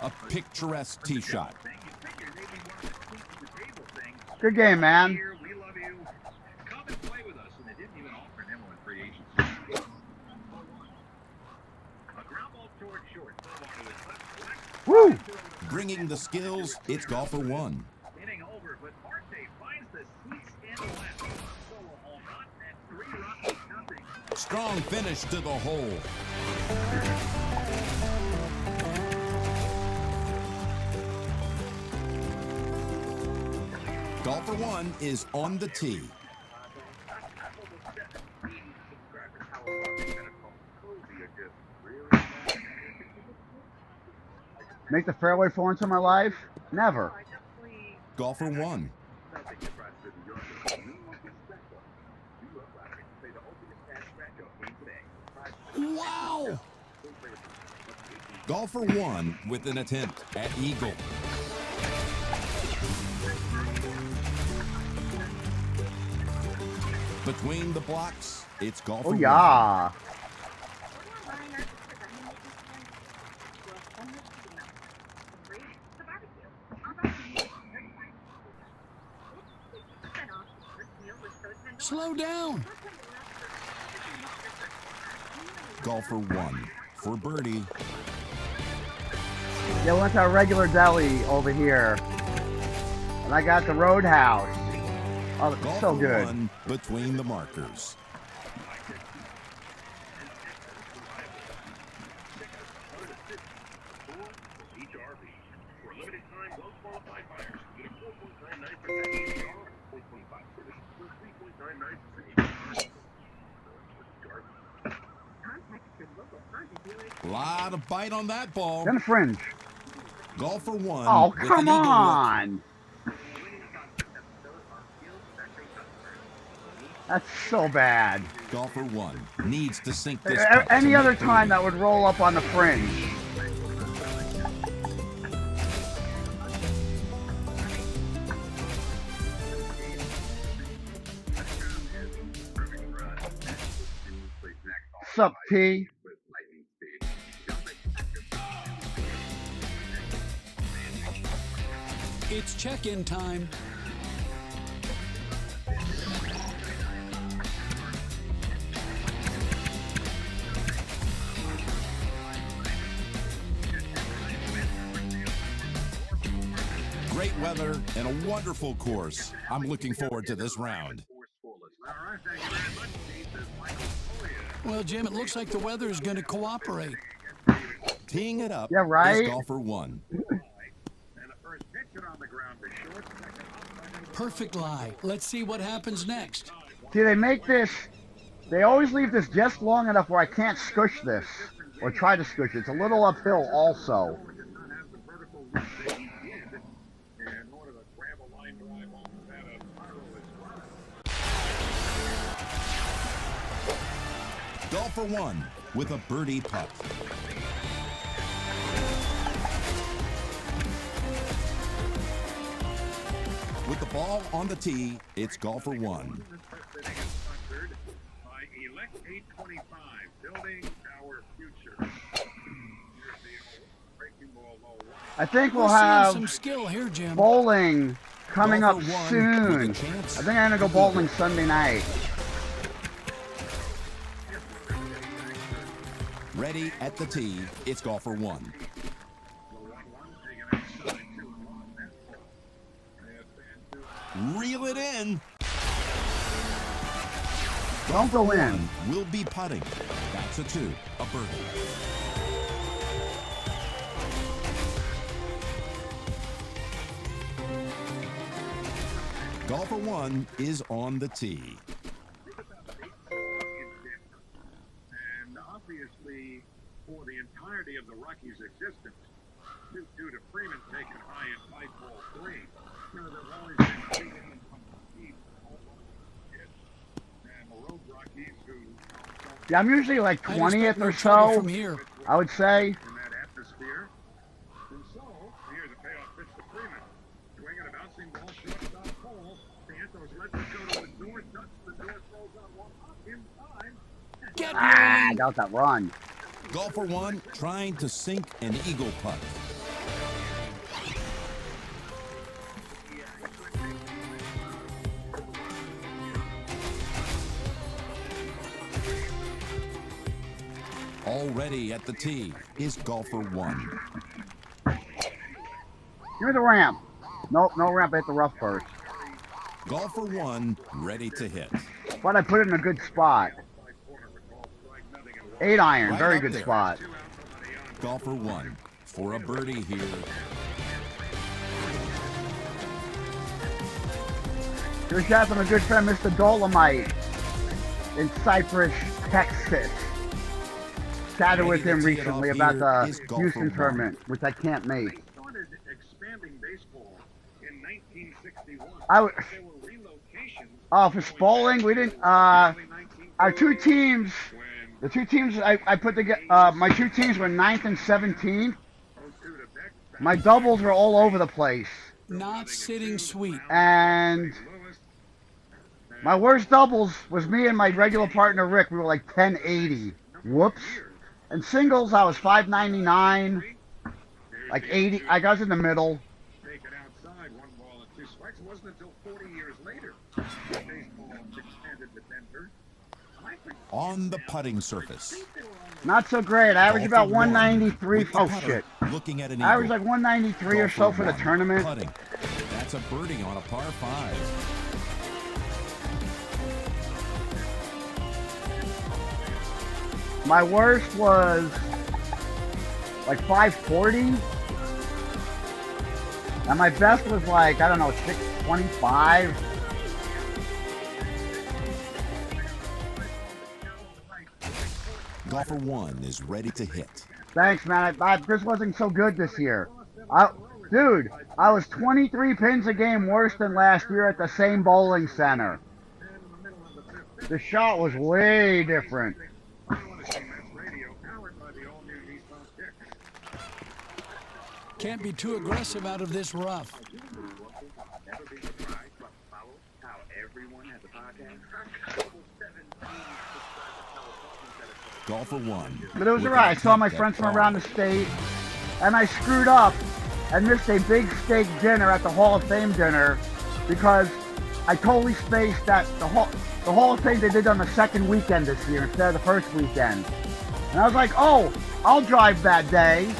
A picturesque tee shot. Good game, man. Woo! Bringing the skills, it's golfer 1. Strong finish to the hole. Golfer 1 is on the tee. Make the fairway for once in my life? Never. Golfer 1. Wow! Golfer 1 with an attempt at eagle. Between the blocks, it's golfer Oh, 1. yeah. Slow down. Golfer 1 for birdie. Yeah, we went to a regular deli over here. And I got the Roadhouse. Oh, it's Golfer so good. 1 between the markers. Lot of bite on that ball. Then fringe. Golfer 1. Oh, with come an eagle look. on. That's so bad. Golfer 1 needs to sink this A- putt to Any make other birdie. time that would roll up on the fringe. Sup, T? It's check-in time. Great weather and a wonderful course. I'm looking forward to this round. Well, Jim, it looks like the weather is going to cooperate. Teeing it up Yeah, right? is golfer 1. Perfect lie. Let's see what happens next. See, they make this, they always leave this just long enough where I can't squish this, or try to squish it. It's a little uphill also. Golfer 1 with a birdie putt. With the ball on the tee, it's golfer 1. I think we'll We're seeing have some skill here, Jim. bowling coming up Golfer 1 soon. with a chance I think I'm gonna go to bowling eagle. Sunday night. Ready at the tee, it's golfer 1. Reel it in. Don't go in. Will be putting. That's a 2, a birdie. Golfer 1 is on the tee. And obviously, for the entirety of the Rockies' existence, due to Freeman taking high in 5-ball 3, you know, there's always been big innings from the team. And the road Rockies who Yeah, I'm usually like I'd 20th expect no or trouble so, from here. I would say. in that atmosphere. And so, here's a payoff pitch to Freeman. Swinging a bouncing ball, shortstop pole. Santos lets it go to the door, touch the door, throws on one up in time. Get Ah, rolling. that was that run. Golfer 1 trying to sink an eagle putt. Already at the tee is golfer 1. Give me the ramp. Nope, no ramp. I hit the rough first. Golfer 1 ready to hit. But I put it in a good spot. 8 iron, Right very up good there. spot. Golfer 1 for a birdie here. Here's shout from a good friend, Mr. Dolomite, in Cypress, Texas. Chatted with him Ready to tee it recently off about here the is golfer Houston 1. tournament, which I can't make. They started expanding baseball in 1961. I would, There were relocations. oh, for bowling, we didn't. Our two teams, the two teams I put together, my two teams were 9th and 17th. My doubles were all over the place, Not sitting sweet. and my worst doubles was me and my regular partner Rick. We were like 1080. Whoops. And singles, I was 599, like 80. I was in the middle. Take it outside, 1 ball and 2 strikes. It wasn't until 40 years later that baseball expanded to Denver. On the putting surface. Not so great. I averaged about Golfer 1 193. with the Oh putter, shit. Looking at an I averaged eagle. like 193 or so Golfer for the 1 tournament. Putting. That's a birdie on a par 5. My worst was like 540. And my best was like, I don't know, 625. Golfer 1 is ready to hit. Thanks, man. This wasn't so good this year. Dude, I was 23 pins a game worse than last year at the same bowling center. The shot was way different. Can't be too aggressive out of this rough. Never be surprised, but follow how everyone has a podcast. Golfer 1. But it was alright. I saw my friends from around the state, and I screwed up and missed a big steak dinner at the Hall of Fame dinner because I totally spaced that the Hall of Fame they did on the second weekend this year instead of the first weekend. And I was like, oh, I'll drive that day.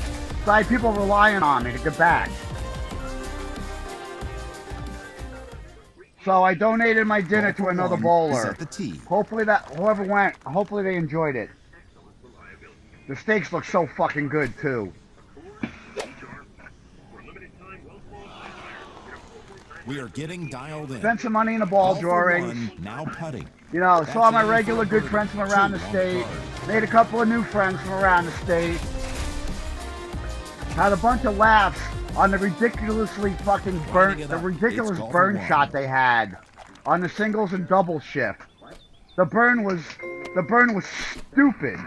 So I had people relying on me to get back. So I donated my dinner to another bowler. At the tee. Hopefully whoever went, hopefully they enjoyed it. The steaks look so fucking good too. We are getting dialed in. Spent some money in the ball Golfer drawings. 1 now putting. You know, saw That's my it regular for good birdie. friends from around the 2 on state. card. Made a couple of new friends from around the state. Had a bunch of laughs on the ridiculously fucking ridiculous Golfer burn 1. shot they had on the singles and double shift. The burn was stupid.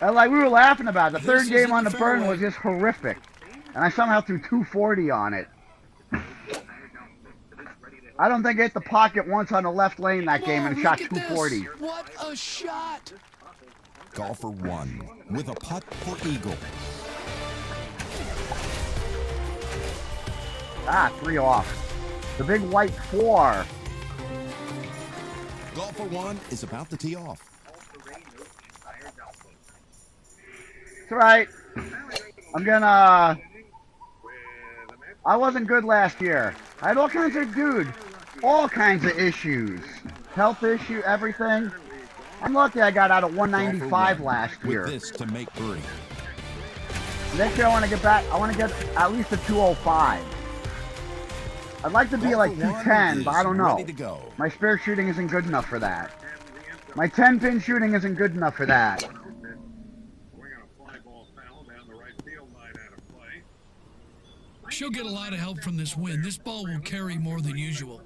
And like we were laughing about it. The third This game isn't on the the burn fairway. was just horrific. And I somehow threw 240 on it. I don't think I hit the pocket once on the left lane that game and Whoa, shot look at this. 240. What a shot! Golfer 1 with a putt for eagle. Ah, 3 off. The big white 4. Golfer 1 is about to tee off. It's alright. I'm gonna... I wasn't good last year. I had all kinds of issues. Health issue, everything. I'm lucky I got out at 195 last With year. this to make birdie. Next year I want to get back, I want to get at least a 205. I'd like to be like Golfer 1 210, but I don't is know. ready to go. My spare shooting isn't good enough for that. My 10-pin shooting isn't good enough for that. She'll get a lot of help from this wind. This ball will carry more than usual.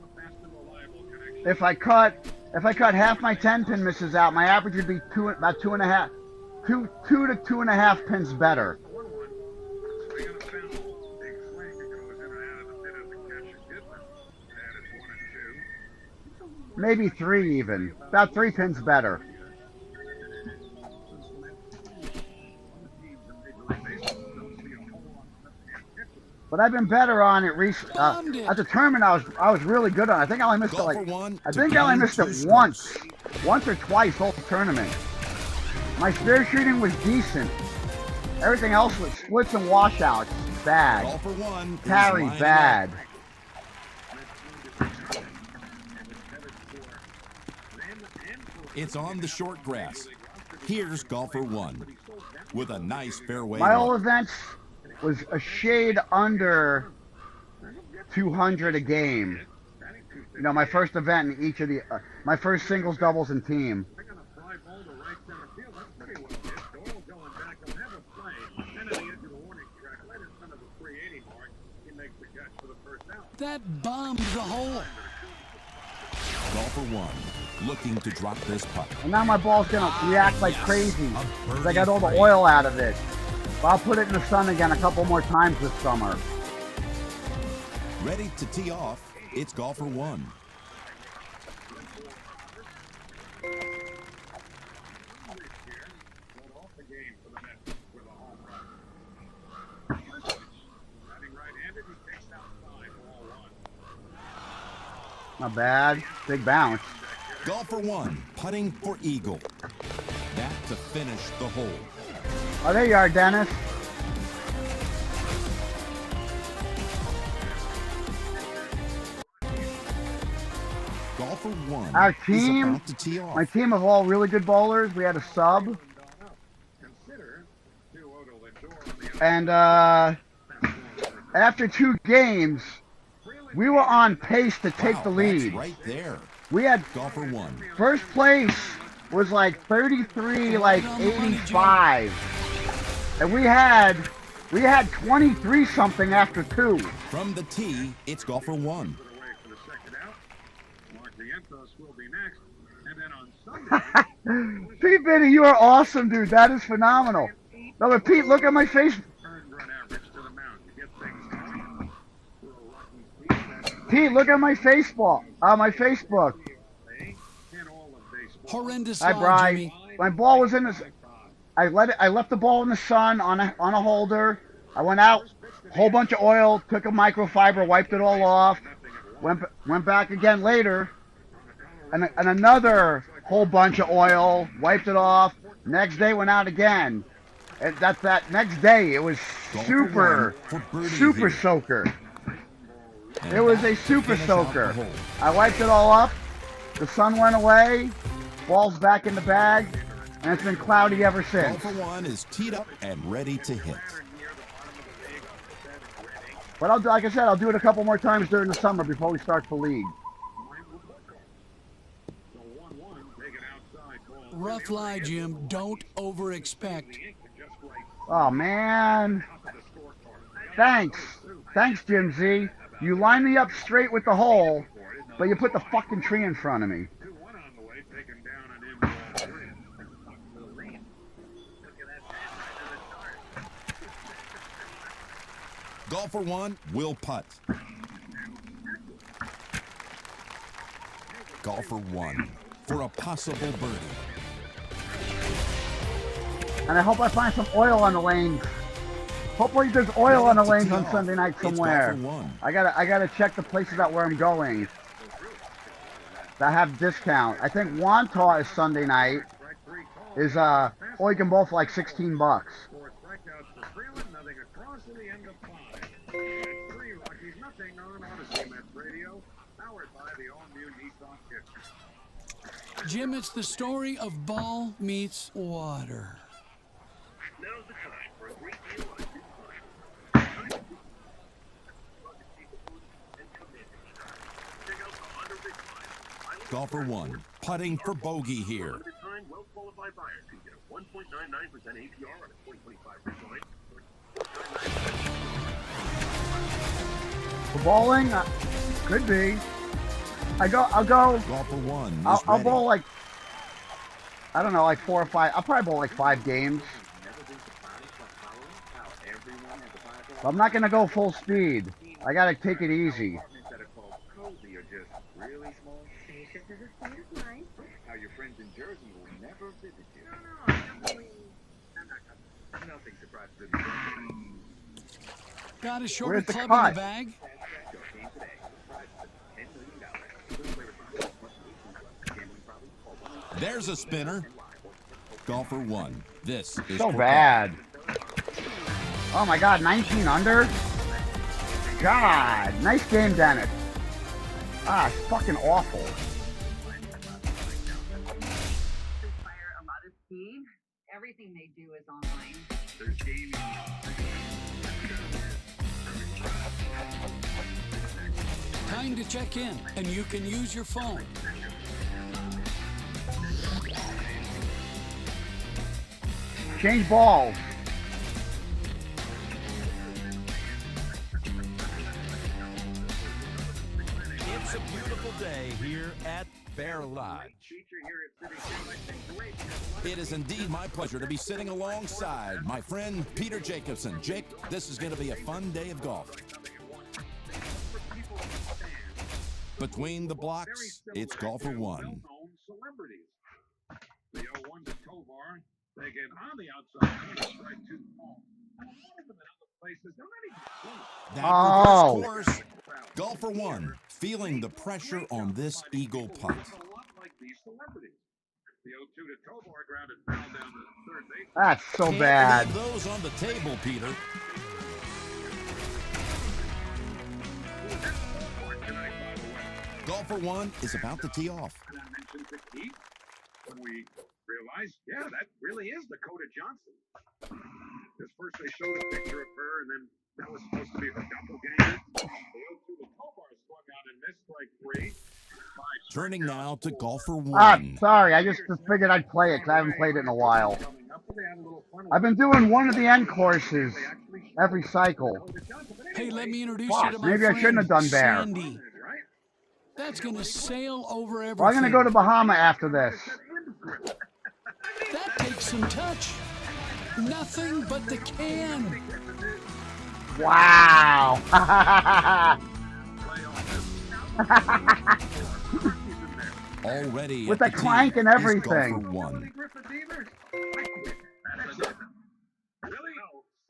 If I cut half my 10-pin misses out, my average would be about 2.5, 2 to 2.5 pins better. Maybe 3 even. About 3 pins better. But I've been better on it recently. At the tournament, I was really good on it. I think I only missed it Golfer 1 I to think I only gain missed 2 it strokes. once or twice all tournament. My spare shooting was decent. Everything else was splits and washouts. Bad. Golfer 1 is Carry lining bad. up. It's on the short grass. Here's Golfer 1 with a nice fairway. My look. whole events was a shade under 200 a game. You know, my first event in each of the, my first singles, doubles, and team. That bombed the hole. Golfer 1 looking to drop this putt. And now my ball's gonna react like crazy. 'Cause I got all the oil out of it. But I'll put it in the sun again a couple more times this summer. Ready to tee off, it's Golfer 1. Not bad. Big bounce. Golfer 1 putting for eagle. That to finish the hole. Oh, there you are, Dennis. Golfer 1 Our is team, about to tee off. my team of all really good bowlers, we had a sub. And after 2 games, We were on pace to take the lead. That's right there. We had Golfer 1. first place was like 33, like 85, and we had 23 something after 2. From the tee, it's golfer 1. Away for the second out. Mark Vientos will be next. And then on Sunday, Pete Vinny, you are awesome, dude. That is phenomenal. No, but Pete, look at my face. earned run average to the mound to get things going. We're lucky Pete, Pete, look at my Facebook. My Facebook. in all of baseball. Horrendous Hi, line, Bri. Jimmy. My ball was in the. I left the ball in the sun on a holder. I went out, whole bunch of oil, took a microfiber, wiped it all off. Went back again later, and another whole bunch of oil, wiped it off. Next day went out again. And that next day it was super soaker. It was a super soaker. I wiped it all up. The sun went away. Ball's back in the bag, and it's been cloudy ever since. Golfer 1 is teed up and ready to hit. But like I said, I'll do it a couple more times during the summer before we start the league. Rough lie, Jim. Don't over-expect. Oh, man. Thanks, Jim Z. You line me up straight with the hole, but you put the fucking tree in front of me. Golfer 1 will putt. Golfer 1 for a possible birdie. And I hope I find some oil on the lanes. Hopefully there's oil on the lanes on Sunday night somewhere. I gotta check the places out where I'm going that have discount. I think Wantagh is Sunday night. Is all you can bowl for like $16. Jim, it's the story of ball meets water. Now's the time for a great deal on new fun. Check out the Honda Ridgeline. Golfer 1 putting for bogey here. Limited time, well-qualified buyers can get a 1.99% APR on a 2025 Ridgeline. For bowling, could be. I'll go. Golfer 1 is I'll ready. bowl like, I don't know, like 4 or 5. I'll probably bowl like 5 games. But I'm not gonna go full speed. I gotta take it easy. How your friends in Jersey will never visit you. Nothing surprises me. Got a shorter Where's the club cut? in the bag? There's a spinner. Golfer 1. This is So for bad. Oh my God, 19 under? God, nice game, Dennis. It's fucking awful. Require a lot of speed. Everything they do is online. There's gaming. Time to check in, and you can use your phone. Change balls. It's a beautiful day here at Bear Lodge. It is indeed my pleasure to be sitting alongside my friend Peter Jacobson. Jake, this is going to be a fun day of golf. Between the blocks, it's Golfer 1. The 0-1 to Tovar, taken on the outside, strike 2 ball. That reverse course. Golfer 1 feeling the pressure on this eagle putt. That's so Can't bad. leave those on the table, Peter. Golfer 1 is about to tee off. When we realized, yeah, that really is Dakota Johnson. Because first they showed a picture of her, and then that was supposed to be her doppelganger. The 0-2 with Tobar swung out and missed strike 3. Turning now to golfer Ah, 1. sorry. I just figured I'd play it because I haven't played it in a while. I've been doing one of the end courses every cycle. Hey, let me introduce you Fuck, to my maybe I shouldn't have done Bear. Sandy. That's going to sail over everything. Well, I'm going to go to Bahama after this. That takes some touch. Nothing but the can. Wow. Already With at the the clank tee and is everything. golfer 1.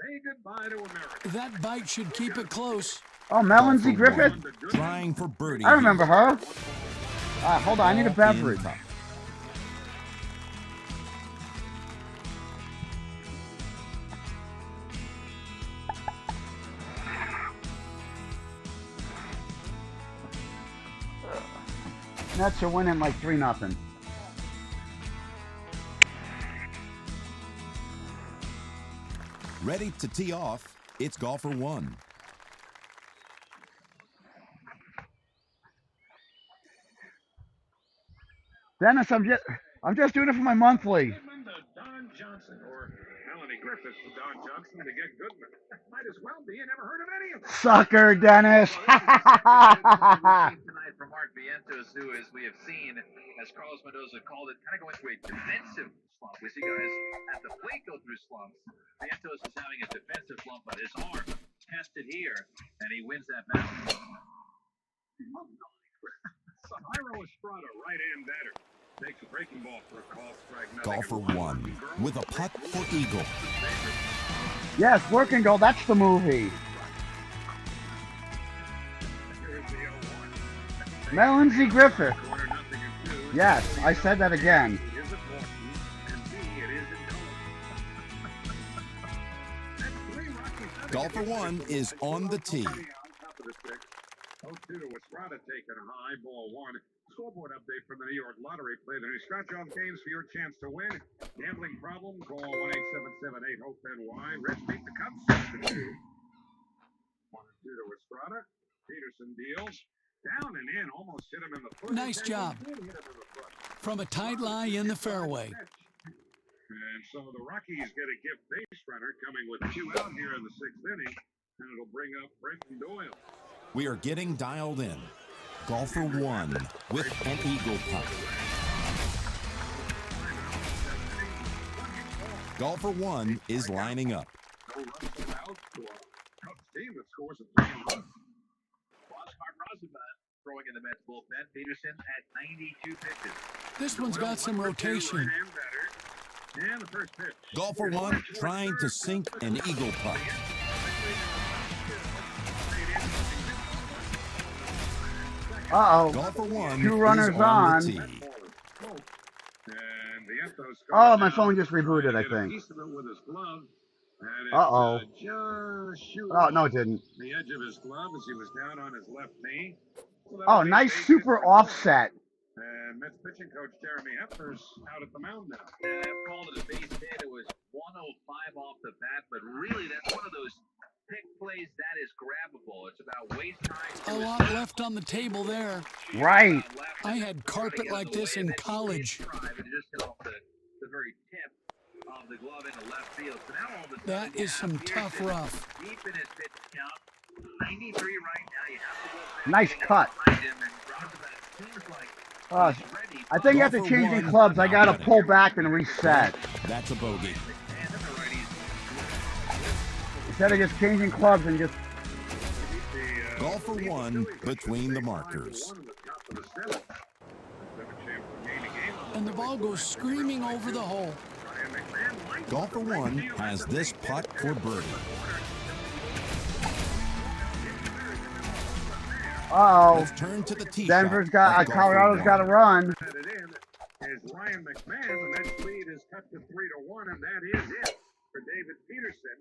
Say goodbye to America. That bite should keep it close. Oh, Melanie Golfer Griffith? 1, trying for birdie. I remember here. her. Hold on, I need a Ball in beverage. cup. Nets are winning like 3-0. Ready to tee off, it's golfer 1. Dennis, I'm just doing it for my monthly. Goodman to Don Johnson, or Melanie Griffith to Don Johnson to get Goodman. Might as well be. You never heard of any of them. Sucker, Dennis. Tonight from Mark Vientos, who, as we have seen, as Carlos Mendoza called it, kind of going through a defensive slump. We see guys at the plate go through slumps. Vientos is having a defensive slump, but his arm tested here, and he wins that battle. Jairo Estrada, right-hand batter. Takes a breaking ball for a call strike. Golfer 1 with a putt for eagle. Yes, Working Girl, that's the movie. Melanie Griffith. Yes, I said that again. Golfer 1 is on the tee. 0-2 to Estrada taken high, ball 1. Scoreboard update from the New York Lottery. Play the new scratch-off games for your chance to win. Gambling problem? Call 1-877-8-HOPE-NY. Reds beat the Cubs 6-2. 1-2 to Estrada. Peterson deals. Down and in. Almost hit him in the foot. Nice job. From a tight lie in the fairway. And so the Rockies get a gift base runner coming with 2 out here in the 6th inning. And it'll bring up Brenton Doyle. We are getting dialed in. Golfer 1 with an eagle putt. Golfer 1 is lining up. No runs allowed to a Cubs team that scores a 3-run. Oscar Rosenblatt throwing in the Mets bullpen. Peterson at 92 pitches. This one's got some rotation. And the first pitch. Golfer 1 trying to sink an eagle putt. Uh-oh. Golfer 1 2 runners is on. the tee. Oh, my phone just rebooted, I think. Uh-oh. Oh, no, it didn't. The edge of his glove as he was down on his left knee. Oh, nice super offset. And Mets pitching coach Jeremy Hefner's out at the mound now. Yeah, I've called it a base hit. It was 105 off the bat, but really that's one of those pick plays that is grabbable. It's about waist high. A lot left on the table there. Right. I had carpet like this in college. Just hit off the very tip of the glove into left field. So now all of a sudden, That is some tough rough. deep in his pitch count. 93 right now. You have to go back Nice and cut. find him, and Rosenblatt seems like he's ready. I think after changing clubs, I got to pull back and reset. That's a bogey. And the righties. Instead of just changing clubs and just... Golfer 1 between the markers. And the ball goes screaming over the hole. Golfer 1 has this putt for birdie. Uh-oh. Let's turn to the tee Denver's shot got... of golfer Colorado's 1. got to run. Is Ryan McMahon. The Mets lead is cut to 3-1, and that is it for David Peterson.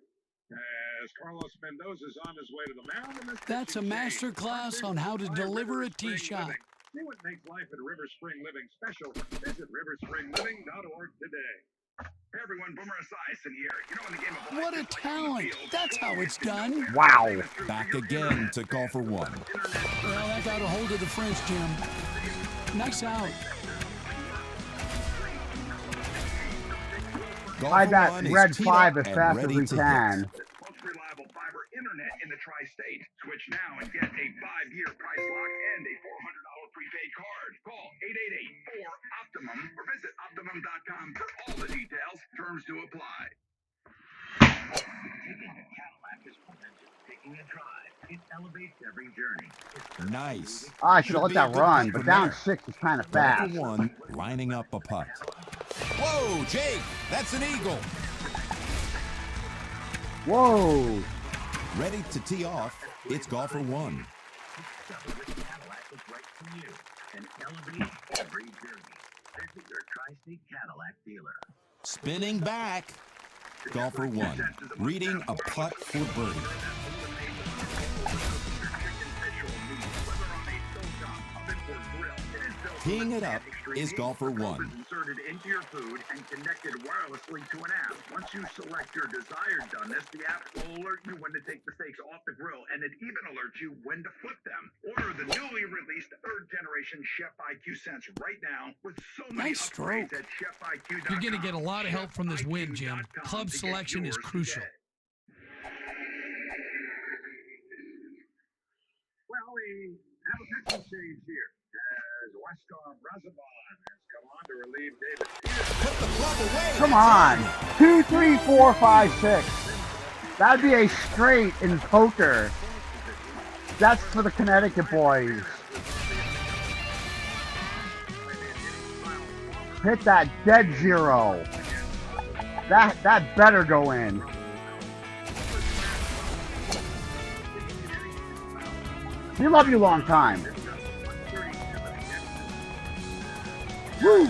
As Carlos Mendoza's on his way to the mound. And That's a master class on how to deliver a tee shot. See what makes life at River Spring Living special. Visit riverspringliving.org today. Hey everyone, Boomer Esiason here. You know, in the game of life, What a talent. That's how it's done. Wow. Back again to golfer one. Well, that got a hold of the French, Jim. Nice out. Buy Golfer that one is red teed 5 up as and fast as ready we to can. hit. most reliable fiber internet in the tri-state. Switch now and get a 5-year price lock and a $400 prepaid card. Call 888-4-OPTIMUM or visit optimum.com for all the details. Terms to apply. Taking a Cadillac is more than just taking a drive. It elevates every journey. Nice. I should have let Be a that good run, putt but from down there. 6 is kind of Golfer fast. one lining up a putt. Whoa, Jake, that's an eagle. Whoa. Ready to tee off, it's golfer one. Discover which Cadillac is right for you and elevate every journey. Visit your Tri-State Cadillac dealer. Spinning back, golfer one, reading a putt for birdie. Teeing it up is golfer one. Inserted into your food and connected wirelessly to an app. Once you select your desired doneness, the app will alert you when to take the steaks off the grill, and it even alerts you when to flip them. Order the newly released 3rd generation Chef IQ Sense right now with so many Nice stroke. upgrades at ChefIQ.com. You're going to get a lot of help from this win, Jim. ChefIQ.com Club to get selection is yours crucial. today. Well, we have a pitching change here as Westar Brazaban has come on to relieve David Peters. Put the club away. Come on. 2, 3, 4, 5, 6. That'd be a straight in poker. That's for the Connecticut boys. Hit that dead zero. That better go in. We love you long time. Woo!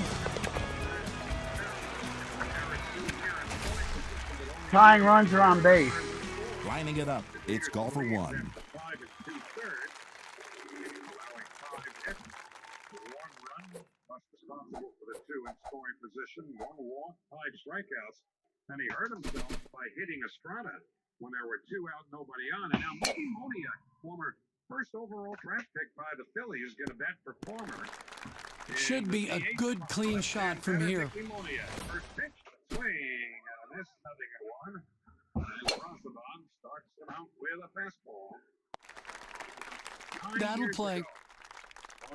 Tying runs are on base. Lining it up, it's golfer one. 5 2/3, allowing 5 hits, 1 run, plus responsible for the 2 in scoring position, 1 walk, 5 strikeouts, and he hurt himself by hitting Estrada when there were 2 out, nobody on. And now Mickey Moniak, former first overall draft pick by the Phillies, going to bat for Farmer. Should be a good, clean shot from here. Mickey Moniak, first pitch, swing, and this 0-1. And Brazaban starts him out with a fastball. 9 That'll years play. ago,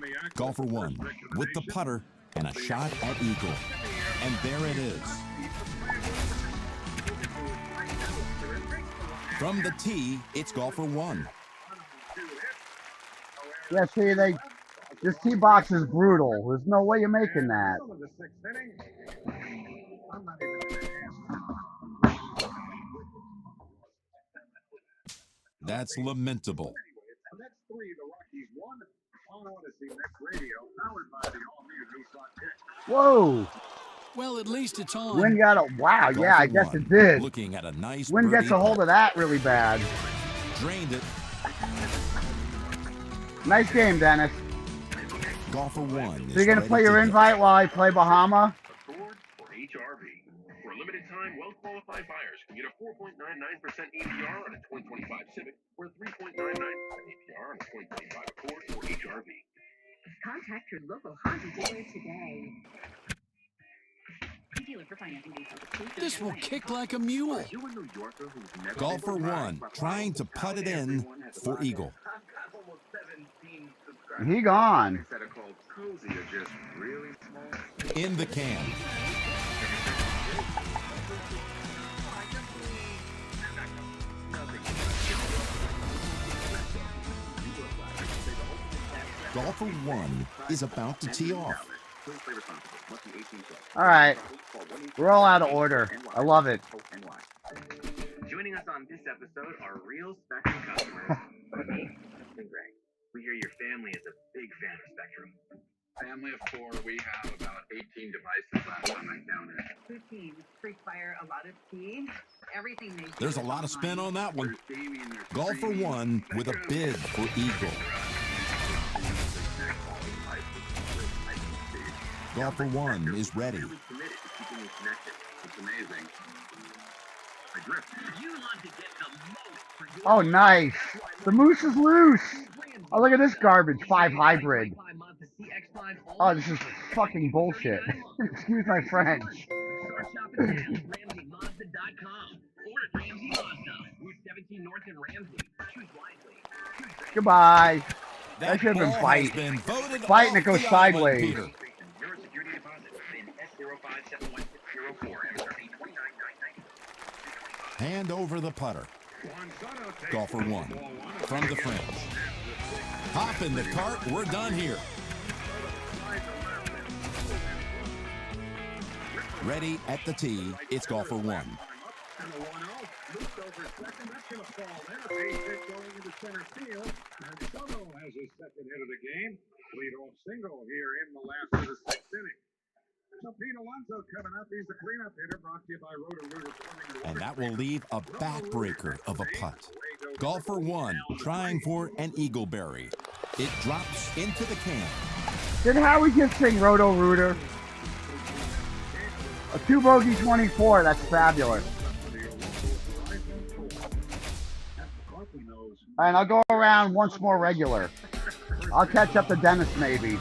Moniak Golfer was the one first with the recommendation putter and a shot at eagle. And there it is. From the tee, it's golfer one. Yeah, see, this tee box is brutal. There's no way you're making that. Middle of the 6th inning. I'm not even going to ask. That's lamentable. The next 3 the Rockies won on Odyssey Next Radio, powered by the all-new Nissan Kick. Whoa! Well, at least it's on. Wind got a wow. Yeah, I guess it did. Looking at a nice Wind gets a birdie hold of that really bad. putt. Drained it. Nice game, Dennis. Golfer one. So you're gonna play your invite while I play Bahama? Ford or HRV. For a limited time, well-qualified buyers can get a 4.99% APR on a 2025 Civic or a 3.99% APR on a 2025 Accord or HRV. Contact your local Honda dealer today. Dealer for financing details. This will kick like a mule. You a New Yorker who's never Golfer been to one, Prague? trying to putt it in for eagle. I've got almost 17 subscribers. He gone. That are called cozy are just really small. In the can. Golfer one is about to tee off. All right. We're all out of order. I love it. Joining us on this episode are real Spectrum customers. Me and Greg. We hear your family is a big fan of Spectrum. Family of 4, we have about 18 devices last time I counted. Routines require a lot of speed. Everything they do. There's a is lot of spin online. on that one. There's gaming, there's Golfer streaming. one with a bid for eagle. Golfer one is ready. Really committed to keeping you connected. With That's amazing. I drift. You want to get the most for your Oh, nice. The moose is loose. Oh, look at this garbage. 5 hybrid. Oh, this is fucking bullshit. Excuse my French. Start shopping now. RamseyMazda.com. Or at Ramsey Mazda. Route 17 North in Ramsey. Choose wisely. Goodbye. That should have been ball fight. has been voted Fight and off it goes the island, sideways. Peter. Your security deposit in S057164. MSRP $29,990. Hand over the putter. Golfer 1 from the fringe. Hop in the cart. We're done here. Ready at the tee. It's golfer 1. And the 1-0 looped over second. That's going to fall there. Base hit going into center field. And Soto has his second hit of the game. Lead-off single here in the last of the 6th inning. So Pete Alonso coming up. He's the cleanup hitter brought to you by Roto-Rooter Plumbing. And that will leave a backbreaker of a putt. Golfer 1 trying for an eagleberry. It drops into the can. Did Howie just sing Roto-Rooter? A 2-bogey 24. That's fabulous. All right, I'll go around once more regular. I'll catch up to Dennis maybe.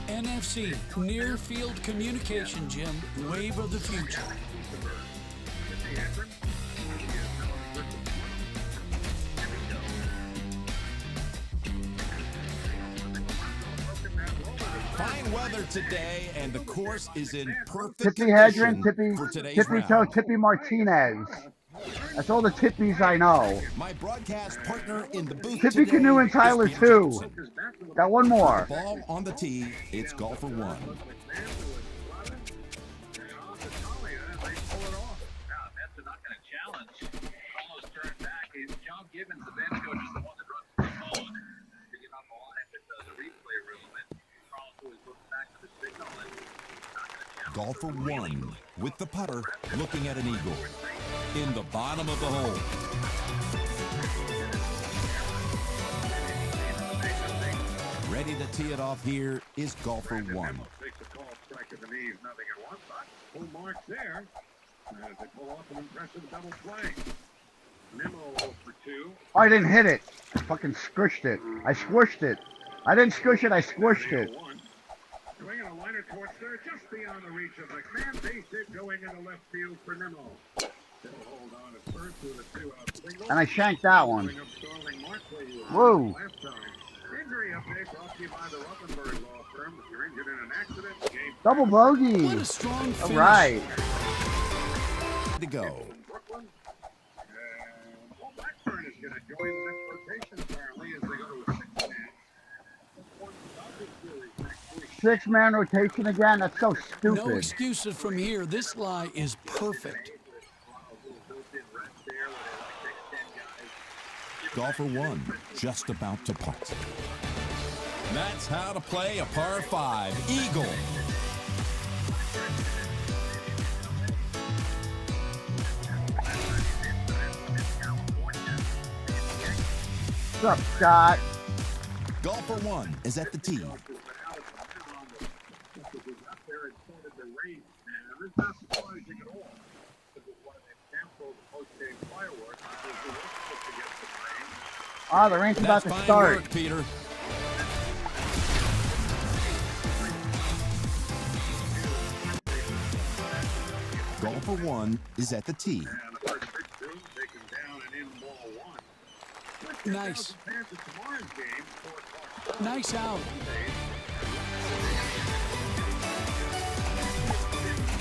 NFC, Near Field Communication, Jim. Wave of the future. Fine weather today, and the course is in perfect Tippy Hedren, condition for today's Tippy round. Toe, Tippy Martinez. That's all the Tippies I know. My broadcast partner in the booth Tippy today Canoe and is Tyler Peter too. Johnson. Got one more. Ball on the tee. It's golfer 1. Now, Mets are not going to challenge. Almost turned back. John Gibbons, the bench coach, is the one that runs the phone. Picking up the line at the replay room, and Carlos always looks back to the signal, and not going to challenge. Golfer 1 with the putter looking at an eagle. In the bottom of the hole. Ready to tee it off here is golfer 1. Takes a call, strike at the knees, nothing at one spot. Full marks there. As they pull off an impressive double play. Nimmo 0 for 2. Oh, I didn't hit it. I fucking squished it. I squished it. I didn't squish it, I squished it. Swinging a liner towards third, just beyond the reach of McMahon. Base hit going into left field for Nimmo. Still hold on at first with a 2-out single. And I shanked that one. Bring up Starling Markley, who was Whoa. last time. Injury update brought to you by the Ruthenberg Law Firm. If you're injured in an accident, game Double bogey. What a strong All finish. right. To go. in Brooklyn. And Paul Blackburn is going to join the next rotation, apparently, as they go to a 6-man. 6-man rotation again? That's so No stupid. excuses from here. This lie is perfect. Golfer 1 just about to putt. That's how to play a par 5 eagle. What's up, Scott? Golfer 1 is at the tee. Ah, the rain's about That's to fine start. work, Peter. Golfer 1 is at the tee. Nice. Nice out.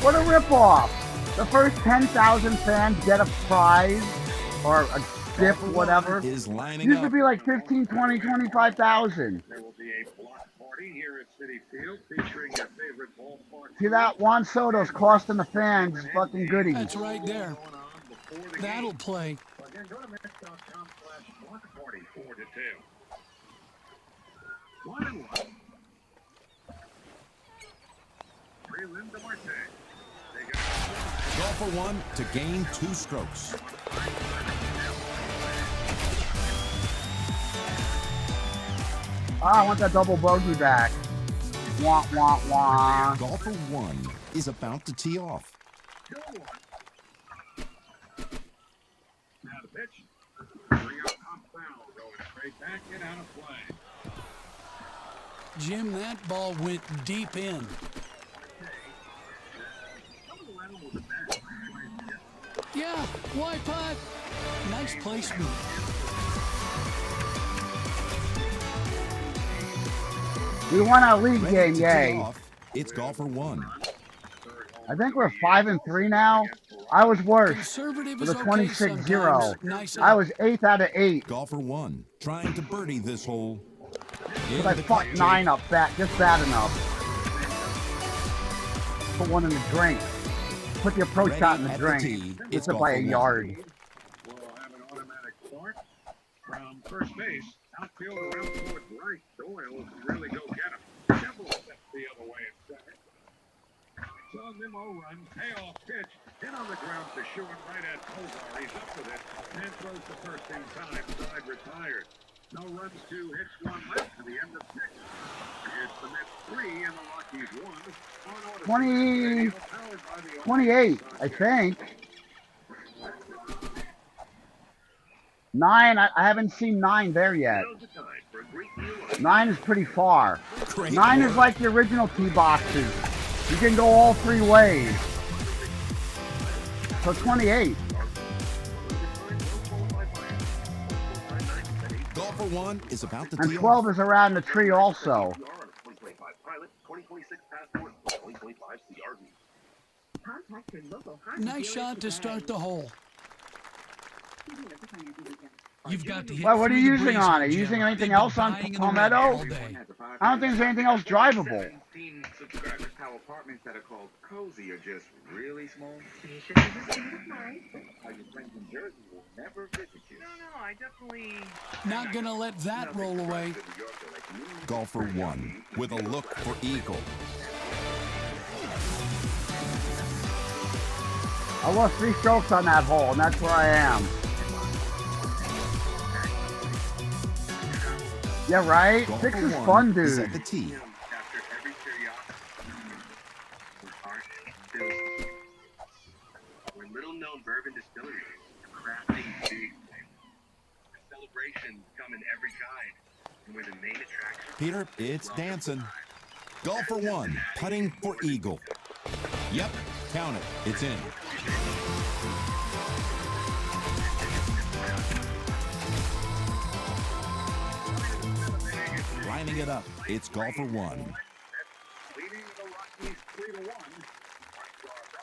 What a ripoff! The first 10,000 fans get a prize or a dip, whatever. Is lining Used to up. be like 15, 20, 25,000. There will be a block party here at Citi Field featuring your favorite ballpark. See that? Juan Soto's costing the fans fucking goodies. That's right there. That'll play. Again, go to Mets.com/block party 4-2. 1-1. Prelim to Marte. They got Golfer 1 to gain 2 strokes. Ah, I want that double bogey back. Wah, wah, wah. Golfer 1 is about to tee off. Now the pitch. Bring up top foul, going straight back and out of play. Jim, that ball went deep in. Yeah, why putt? Nice placement. We won our league Ready game, to tee yay. off, it's golfer 1. I think we're 5-3 now. I was worse Conservative with is a okay 26-0. sometimes. Nice I out. was 8th out of 8. Golfer 1 trying to birdie this hole. In But I the fucked cut 9 up just bad enough. Put one in the drink. Put the approach Ready shot in the at the drink. tee, It's it's up by a golfer 1. yard. We'll have an automatic start from first base. Outfield around towards right. Doyle can really go get him. Temple steps the other way at second. So Nimmo runs, payoff pitch, hit on the ground for short right at Kovar. He's up with it and throws the first in time. Side retired. No runs, 2 hits, 1 left to the end of 6. It's the Mets 3 and the Rockies 1. On Odyssey, 20, powered by the 28, I think. 9, I haven't seen 9 there yet. 9 is pretty far. Great 9 is work. like the original tee boxes. You can go all 3 ways. So 28. Golfer 1 is about to And tee 12 off. is around the tree also. 2025 Pilot, 2026 Passport, 2025 CRV. Contact your local Honda Nice dealer shot to today. start the hole. You've got to hit Well, what are you through the using breeze on here, it? Jim. Using anything They've been else on buying in the Palmetto? red all day. I don't think there's anything else drivable. 17 subscribers. How apartments that are called cozy are just really small. You should have just seen the sign. How your friends in Jersey will never visit you. No, I definitely. Not gonna let that roll away. Golfer 1 with a look for eagle. I lost 3 strokes on that hole, and that's where I am. Yeah, right? Golfer 6 is 1 fun, is dude. at the tee. After every curiosity, with art and business. We're little-known bourbon distillery, crafting big things. Celebrations come in every kind, and we're the main attraction. Peter, it's dancing. Golfer 1 putting for eagle. Yep, count it. It's in. Lining it up, it's golfer 1. Leading the Rockies 3-1.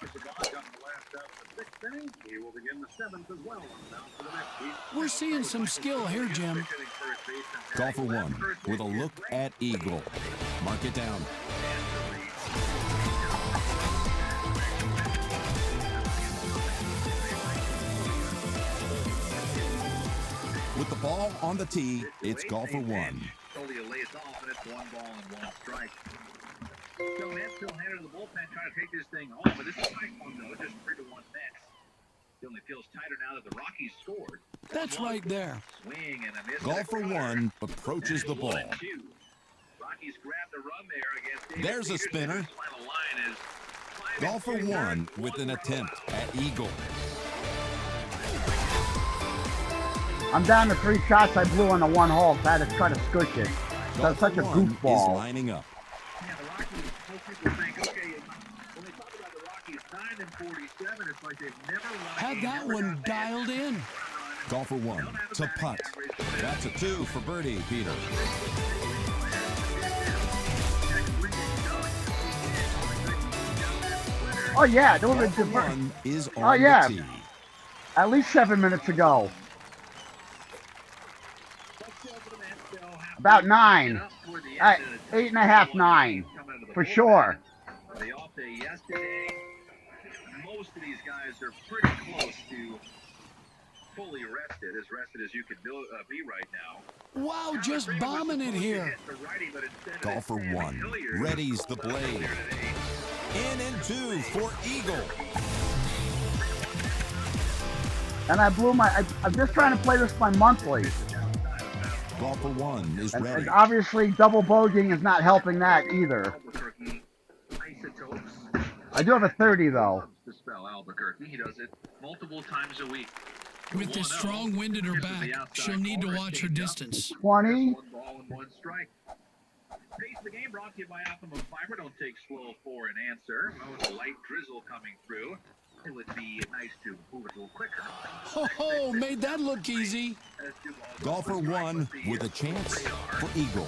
Got the last out of the 6th inning. He will begin the 7th as well. Down to the next. We're seeing some skill here, Jim. Golfer 1 with a look at eagle. Mark it down. With the ball on the tee, it's golfer 1. Tolia lays off, and it's 1 ball and 1 strike. So Mansfield headed to the bullpen trying to take this thing home, but this is tight one, though, just 3-1 Mets. It only feels tighter now that the Rockies scored. That's right there. Swing and a miss. Golfer 1 approaches the ball. Rockies grab the run there against David There's a Peterson. spinner. His final line is Golfer 1 with an attempt at eagle. I'm down to 3 shots I blew on the 1 hole, so I had to try to squish it. That's such a Golfer 1 is goofball. lining up. Yeah, the Rockies, most people think, okay, when they talk about the Rockies 9-47, it's like they've never won a Had game, that never one got dialed in. Golfer 1 to putt. That's a 2 for birdie, Peter. Oh yeah, there was a Golfer different. 1 is on Oh, yeah. the tee. At least 7 minutes ago. About 9. 8.5, 9. For sure. The off day yesterday, most of these guys are pretty close to fully rested as you could be right now. Wow, just bombing it here. Golfer 1 readies the blade. In and 2 for eagle. And I blew my. I'm just trying to play this by monthly. Golfer 1 is And ready. obviously, double bogeying is not helping that either. Albuquerque Isotopes. I do have a 30 though. Loves to spell Albuquerque. He does it multiple times a week. With this strong wind at her back, she'll need to watch her distance. 20. One ball and one strike. Pace of the game brought to you by Optimum Fiber. Don't take slow for an answer. Oh, with a light drizzle coming through, it would be nice to move it a little quicker. Ho, made that look easy. Golfer 1 with a chance for eagle.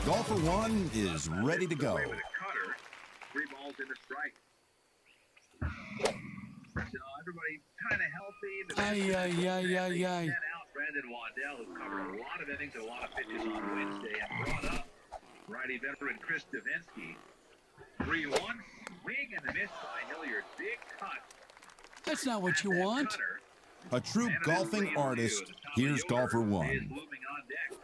Golfer 1 is ready to go. With a cutter, 3 balls in a strike. So everybody kind of healthy. Ay. Out Brandon Waddell, who covered a lot of innings and a lot of pitches on Wednesday, and brought up righty veteran Chris Davinsky. 3-1, swing and a miss by Hilliard. Big cut. That's not what you want. A true golfing artist. Here's golfer 1. Is moving on deck.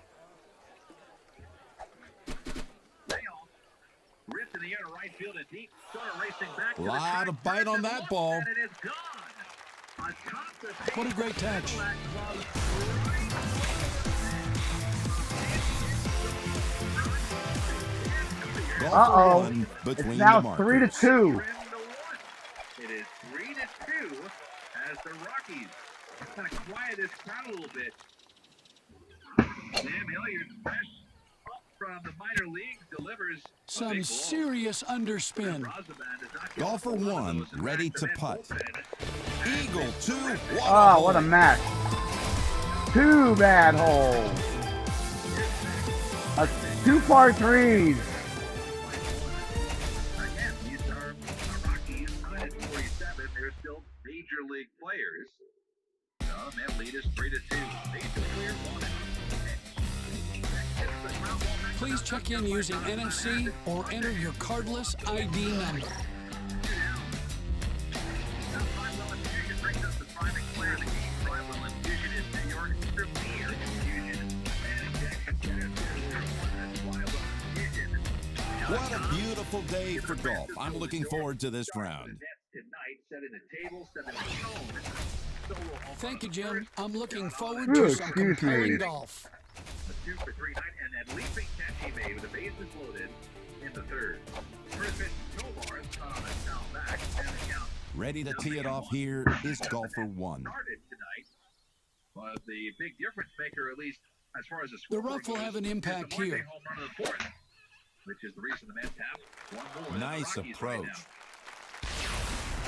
Ripped in the air to right field and deep. Sort of racing back to the Lot track. of bite on that ball. And it is gone. Atop the What a great touch. Golfer 1 It's between now the 3-2. It is 3-2 as the Rockies kind of quiet this crowd a little bit. Sam Hilliard, fresh up from the minor leagues, delivers Some serious underspin. Golfer 1 ready to putt. Eagle 2. Oh, what a mess. 2 bad holes. 2 par 3s. Again, these are Rockies at 47. They're still major league players. So, man, lead is 3-2. Major player wanted. Please check in using NFC or enter your cardless ID number. What a beautiful day for golf. I'm looking forward to this round. Thank you, Jim. I'm looking forward Ooh, to some excuse me. compelling golf. A 2 for 3 night, and that leaping catch he made with the bases loaded in the third. First pitch, Tovar is on a foul back, and the count. Ready to tee it off here is golfer 1. Started tonight, but the big difference maker, at least as far as the The scoreboard rough will goes, have an is the impact Marte here. home run of the fourth, which is the reason the Mets have one more than the Nice Rockies approach. right now.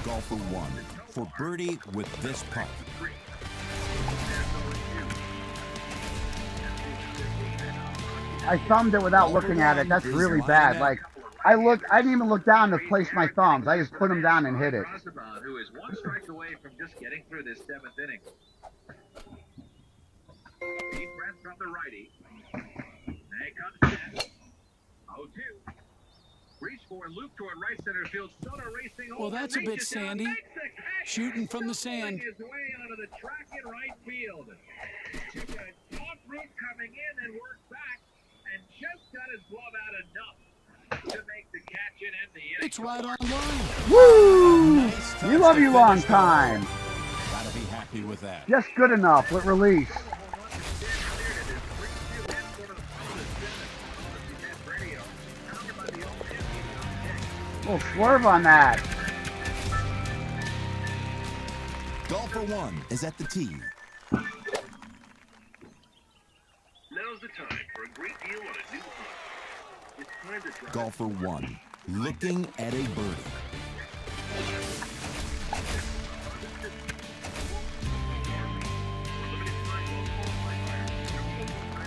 Golfer 1 for birdie with this putt. I thumbed it without looking at it. That's really bad. Like, I didn't even look down to place my thumbs. I just put them down and hit it. Razaban, who is one strike away from just getting through this 7th inning. Deep breath from the righty. There comes Seth. 0-2. Reach for and loop toward right center field. Soto racing over. Well, that's a bit reaches down, sandy. makes the catch. Shooting from the sand. His way onto the track in right field. Took a top route coming in and worked back and just got his glove out enough to make the catch and end the inning. It's right on line. Woo! Nice touch We love to you long finish the time. ball. Gotta be happy with that. Just good enough with release. Little swerve on that. Golfer 1 is at the tee. Now's the time for a great deal on a new hunt. It's time to try. Golfer 1 looking at a birdie.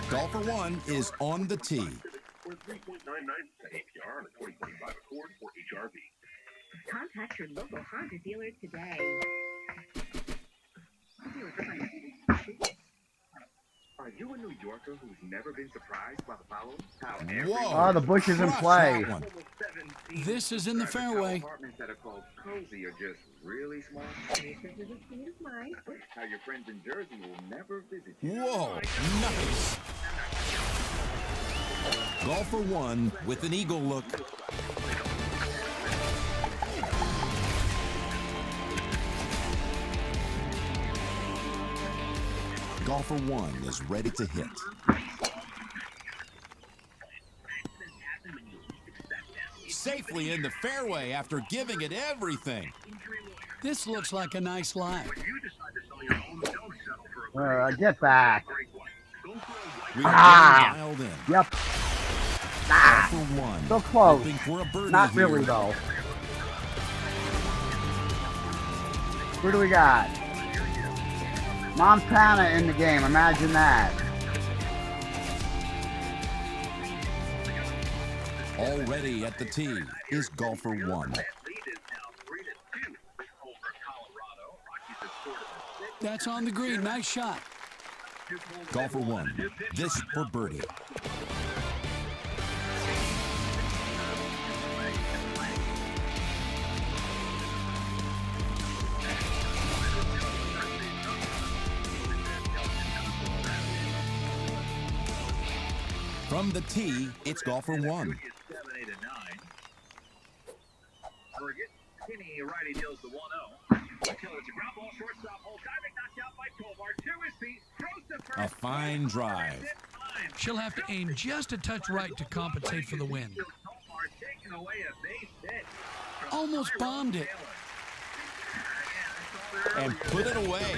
Golfer 1 is on the tee. Or 3.99% APR on a 2025 Accord or HRV. Contact your local Honda dealer today. Are you a New Yorker who's never been surprised by the following? How every Whoa. Oh, the bush is in Crush play. that one. almost 17 This is in the private fairway. apartments that are called cozy are just really small. How your friends in Jersey will never visit you. Whoa, nice. Golfer 1 with an eagle look. Golfer 1 is ready to hit. Safely in the fairway after giving it everything. This looks like a nice lie. Get back. We are getting dialed in. Yep. Golfer 1. So close. Hoping for a birdie Not here. really, though. Who do we got? Montana in the game. Imagine that. Already at the tee is Golfer 1. That's on the green. Nice shot. Golfer 1. This for birdie. From the tee, it's Golfer 1. Kinney, righty deals the 1-0. Until it's a ground ball, shortstop hole, diving knocked out by Tovar to his feet, throws the first. A fine drive. She'll have to aim just a touch right to compensate for the win. Tovar taking away a base hit. Almost bombed it. And put it away.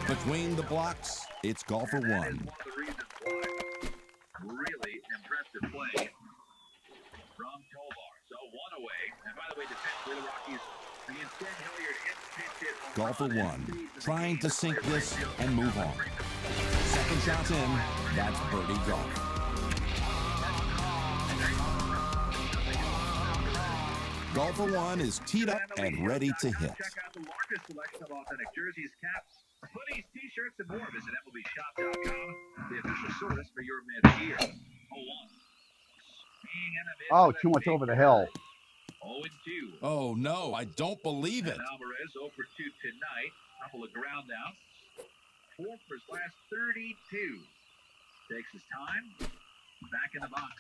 Between the blocks, it's Golfer 1. One of the reasons why. Really impressive play from Tovar. So 1 away. And by the way, defensively, the Rockies, the instead Hilliard pinch hit. Golfer 1, trying to sink this and move on. Second shot's in. That's birdie golf. Golfer 1 is teed up and ready to hit. Check out the largest selection of authentic jerseys, caps, hoodies, t-shirts, and more. Visit MLBshop.com, the official source for your Mets gear. 0-1. Oh, too much over the hill. 0-2. Oh, no, I don't believe it. And Alvarez 0 for 2 tonight. Couple of ground outs. 4 for his last 32. Takes his time. Back in the box.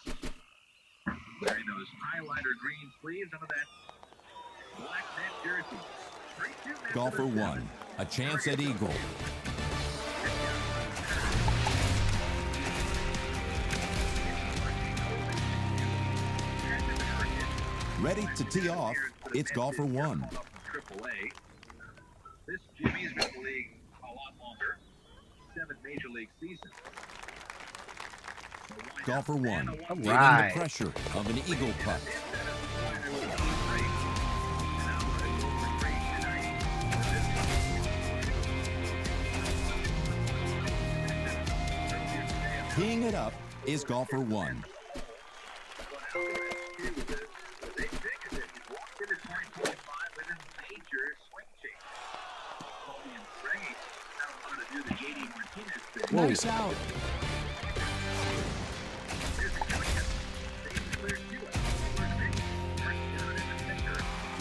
Wearing those highlighter green sleeves under that black net jersey. 3-2 Mets Golfer 1, a chance at eagle. Ready to tee off, it's Golfer 1. AAA. This Jimmy's been in the league a lot longer. 7 major league seasons. Golfer 1, feeling right. the pressure of an eagle putt. Teeing it up is Golfer 1. Nice out.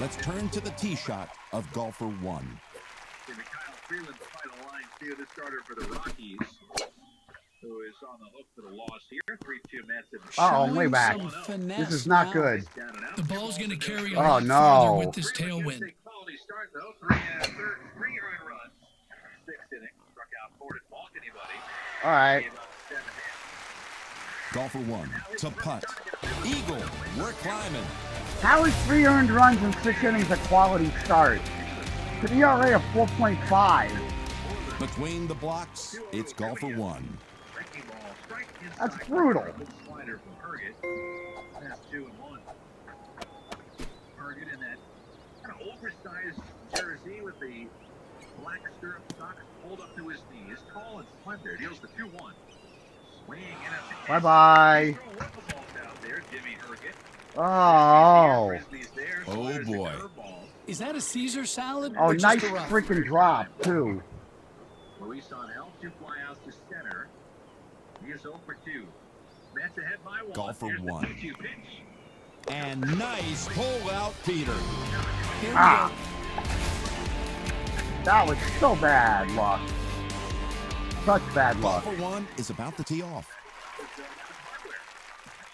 Let's turn to the tee shot of Golfer 1. Kyle Freeland's final line too, the starter for the Rockies, who is on the hook for the loss here. 3-2 Mets have Uh-oh, way back. Some finesse This is not now. good. The ball's going to carry a Oh, lot no. farther with this tailwind. Quality start though. 3 earned runs. 6th inning. Struck out 4, didn't walk anybody. All right. Gave up 7 hits. Golfer 1 to putt. Eagle, we're climbing. How is 3 earned runs in 6 innings a quality start? With an ERA of 4.5. Between the blocks, it's Golfer 1. Breaking ball. Strike inside. That's brutal. Slider from Herget. That's 2-1. Herget in that kind of oversized jersey with the black stirrup socks pulled up to his knees. Tall and slender. Deals the 2-1. Swinging in at the Bye-bye. out there, Jimmy Herget. Oh. Oh, boy. Is that a Caesar salad? Oh, or just nice a rough? freaking drop, too. Luis on help, 2 flyouts to center. He is 0 for 2. Mets ahead by 1. Golfer Here's the 1. 2-2 pitch. And nice pull out, Peter. Here we Ah. go. That was so bad luck. Such bad luck. Golfer 1 is about to tee off.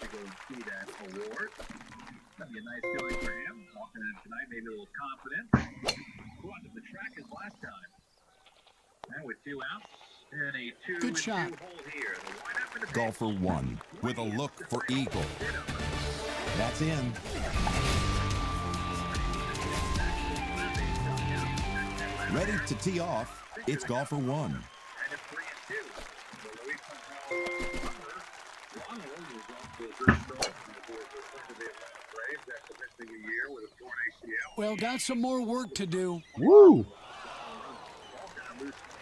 Should go see that award. That'd be a nice feeling for him. Walking in tonight, maybe a little confident. What the track is last time. And with 2 outs, and a 2-2 Good shot. hold here. The windup for the Golfer 1 with a look for eagle. That's in. Ready to tee off, it's golfer 1. And it's 3-2. So Luis Ronald was off to a good start before the Atlanta Braves after missing a year with a torn ACL. Well, got some more work to do. Woo!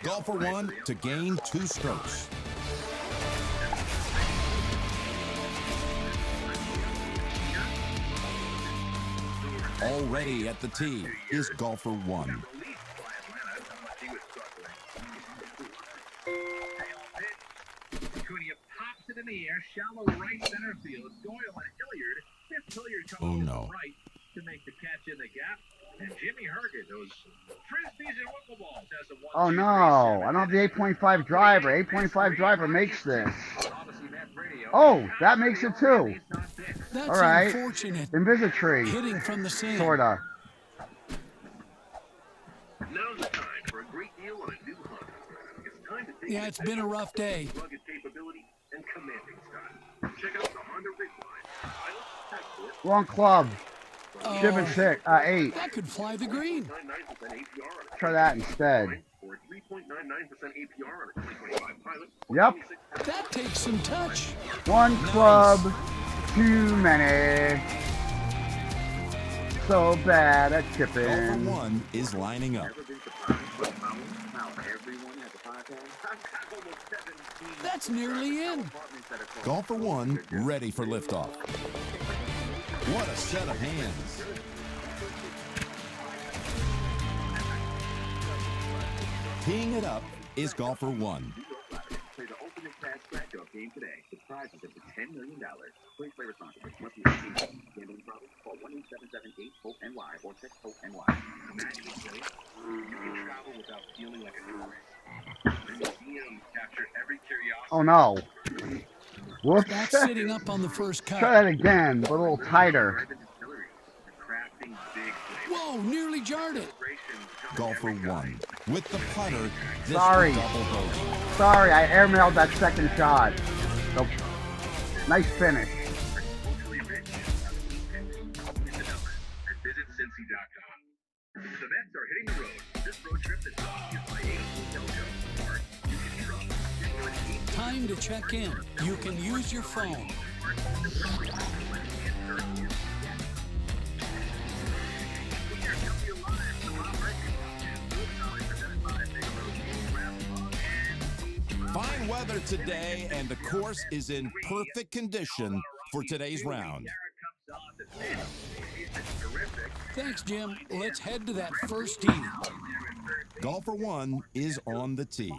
Golfer 1 to gain 2 strokes. Already at the tee is golfer 1. Acuna pops it in the air, shallow right center field. Doyle and Hilliard. Fifth Hilliard Oh, coming no. right to make the catch in the gap. And Jimmy Herget, those frisbees and wiffle-balls, has a 1-2 Oh no, I don't have the 8.5 driver. 8.5 driver makes this. Oh, that makes it too. That's All right. unfortunate. Invisitry. Hitting from the sand. Sorta. Now's the time for a great deal on a new Honda. It's time to take Yeah, it's been a rough day. rugged capability and commanding style. Check out the Honda Ridgeline. Pilot, Passport, Wrong club. Shiv and Oh, 6. 8. that could fly the green. 99% APR on a Try that instead. or 3.99% APR on a 2025 Pilot. Yep. That takes some touch. One club. Too many. So bad at Golfer chipping. 1 is lining up. Ever been surprised by how everyone has a podcast? I've got almost 17 That's nearly in. apartments that are called Golfer 1 ready for liftoff. What a set of hands. Teeing it up is golfer 1. Play the ultimate cash scratch-off game today. The prize is up to $10 million. Please play responsibly. Must be 18. Gambling problem? Call 1-877-8-HOPE-NY or text HOPE-NY. Imagine a place you can travel without feeling like a tourist. The museum capture every curiosity. Oh no. Whoops. That's sitting up on the first Try cut. that again, but a little tighter. The distillery. Crafting big flavors. Whoa, nearly jarred it. Golfer 1 with the putter. This Sorry. will double bogey. Sorry, I airmailed that second shot. So, nice finish. Culturally rich. Visit Cincy.com. The Mets are hitting the road. This road trip is brought to you by AT Telco. Or you can trust. Time to check in. You can use your phone. Fine weather today, and the course is in perfect condition for today's round. Thanks, Jim. Let's head to that first tee. Golfer 1 is on the tee.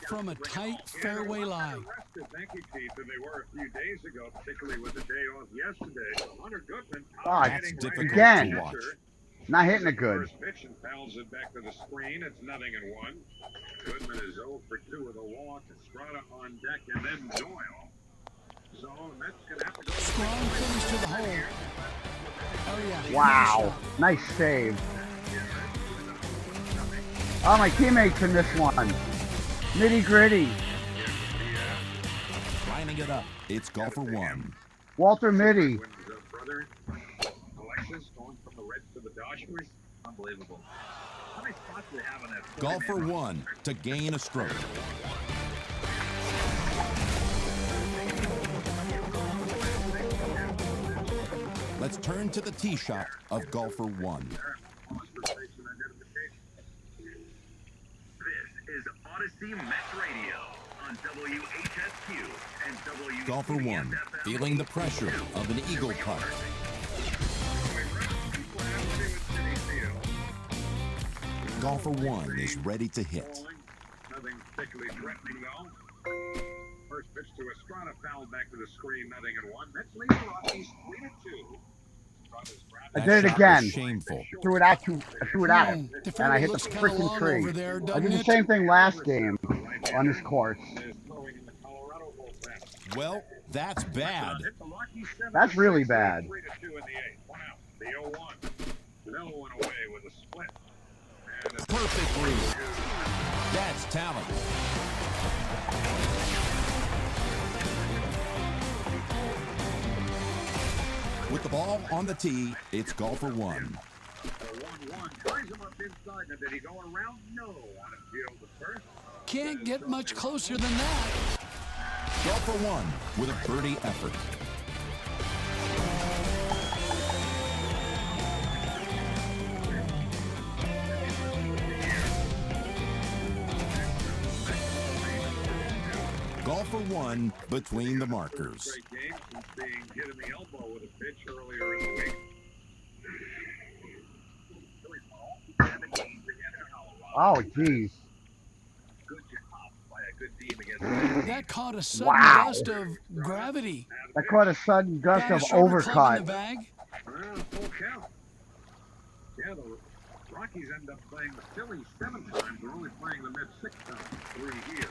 From a tight fairway lie. Thank you, Chief, than they were a few days ago, particularly with the day off yesterday. So Hunter Goodman, Ah, That's hitting difficult Again. to watch. Not hitting it good. First pitch and fouls it back to the screen. It's 0-1. Goodman is 0 for 2 with a walk. Estrada on deck, and then Doyle. So that's going to have to go. Strong finish to the hole. Oh, yeah. Wow. Nice save. Oh, my teammates in this one. Nitty gritty. Lining it up, it's golfer 1. Walter Mitty. Goodman's brother, Alexis, going from the Reds to the Dodgers. Unbelievable. How many spots do they have on that? Golfer 1 to gain a stroke. Let's turn to the tee shot of golfer 1. This is Odyssey Mets Radio on WHSQ and W. Golfer 1 feeling the pressure of an eagle putt. Golfer 1 is ready to hit. Nothing particularly threatening, though. First pitch to Estrada, fouled back to the screen, 0-1. Mets lead the Rockies 3-2. I That did it shot again. was shameful. Threw it out. Threw it out. The And I fairway hit the looks kinda freaking long tree. over there, I doesn't did the it? same thing last game on this course. Is throwing in the Colorado bullpen. Well, That's bad. That's really bad. 3-2 in the eighth. One out. The 0-1. No one away with a split. And a Perfect read. That's talent. With the ball on the tee, it's golfer one. The 1-1 tries him up inside. Now, did he go around? No. On a field at first. Can't get much closer than that. Golfer one with a birdie effort. Golfer one between the markers. Great game since being hit in the elbow with a pitch earlier in the week. Oh, jeez. Good job by a good team against That caught a sudden Wow. gust of gravity. That caught a sudden gust Got a of shorter club in overcut. the bag. Well, full count. Yeah, the Rockies end up playing the Phillies 7 times. They're only playing the Mets 6 times. 3 here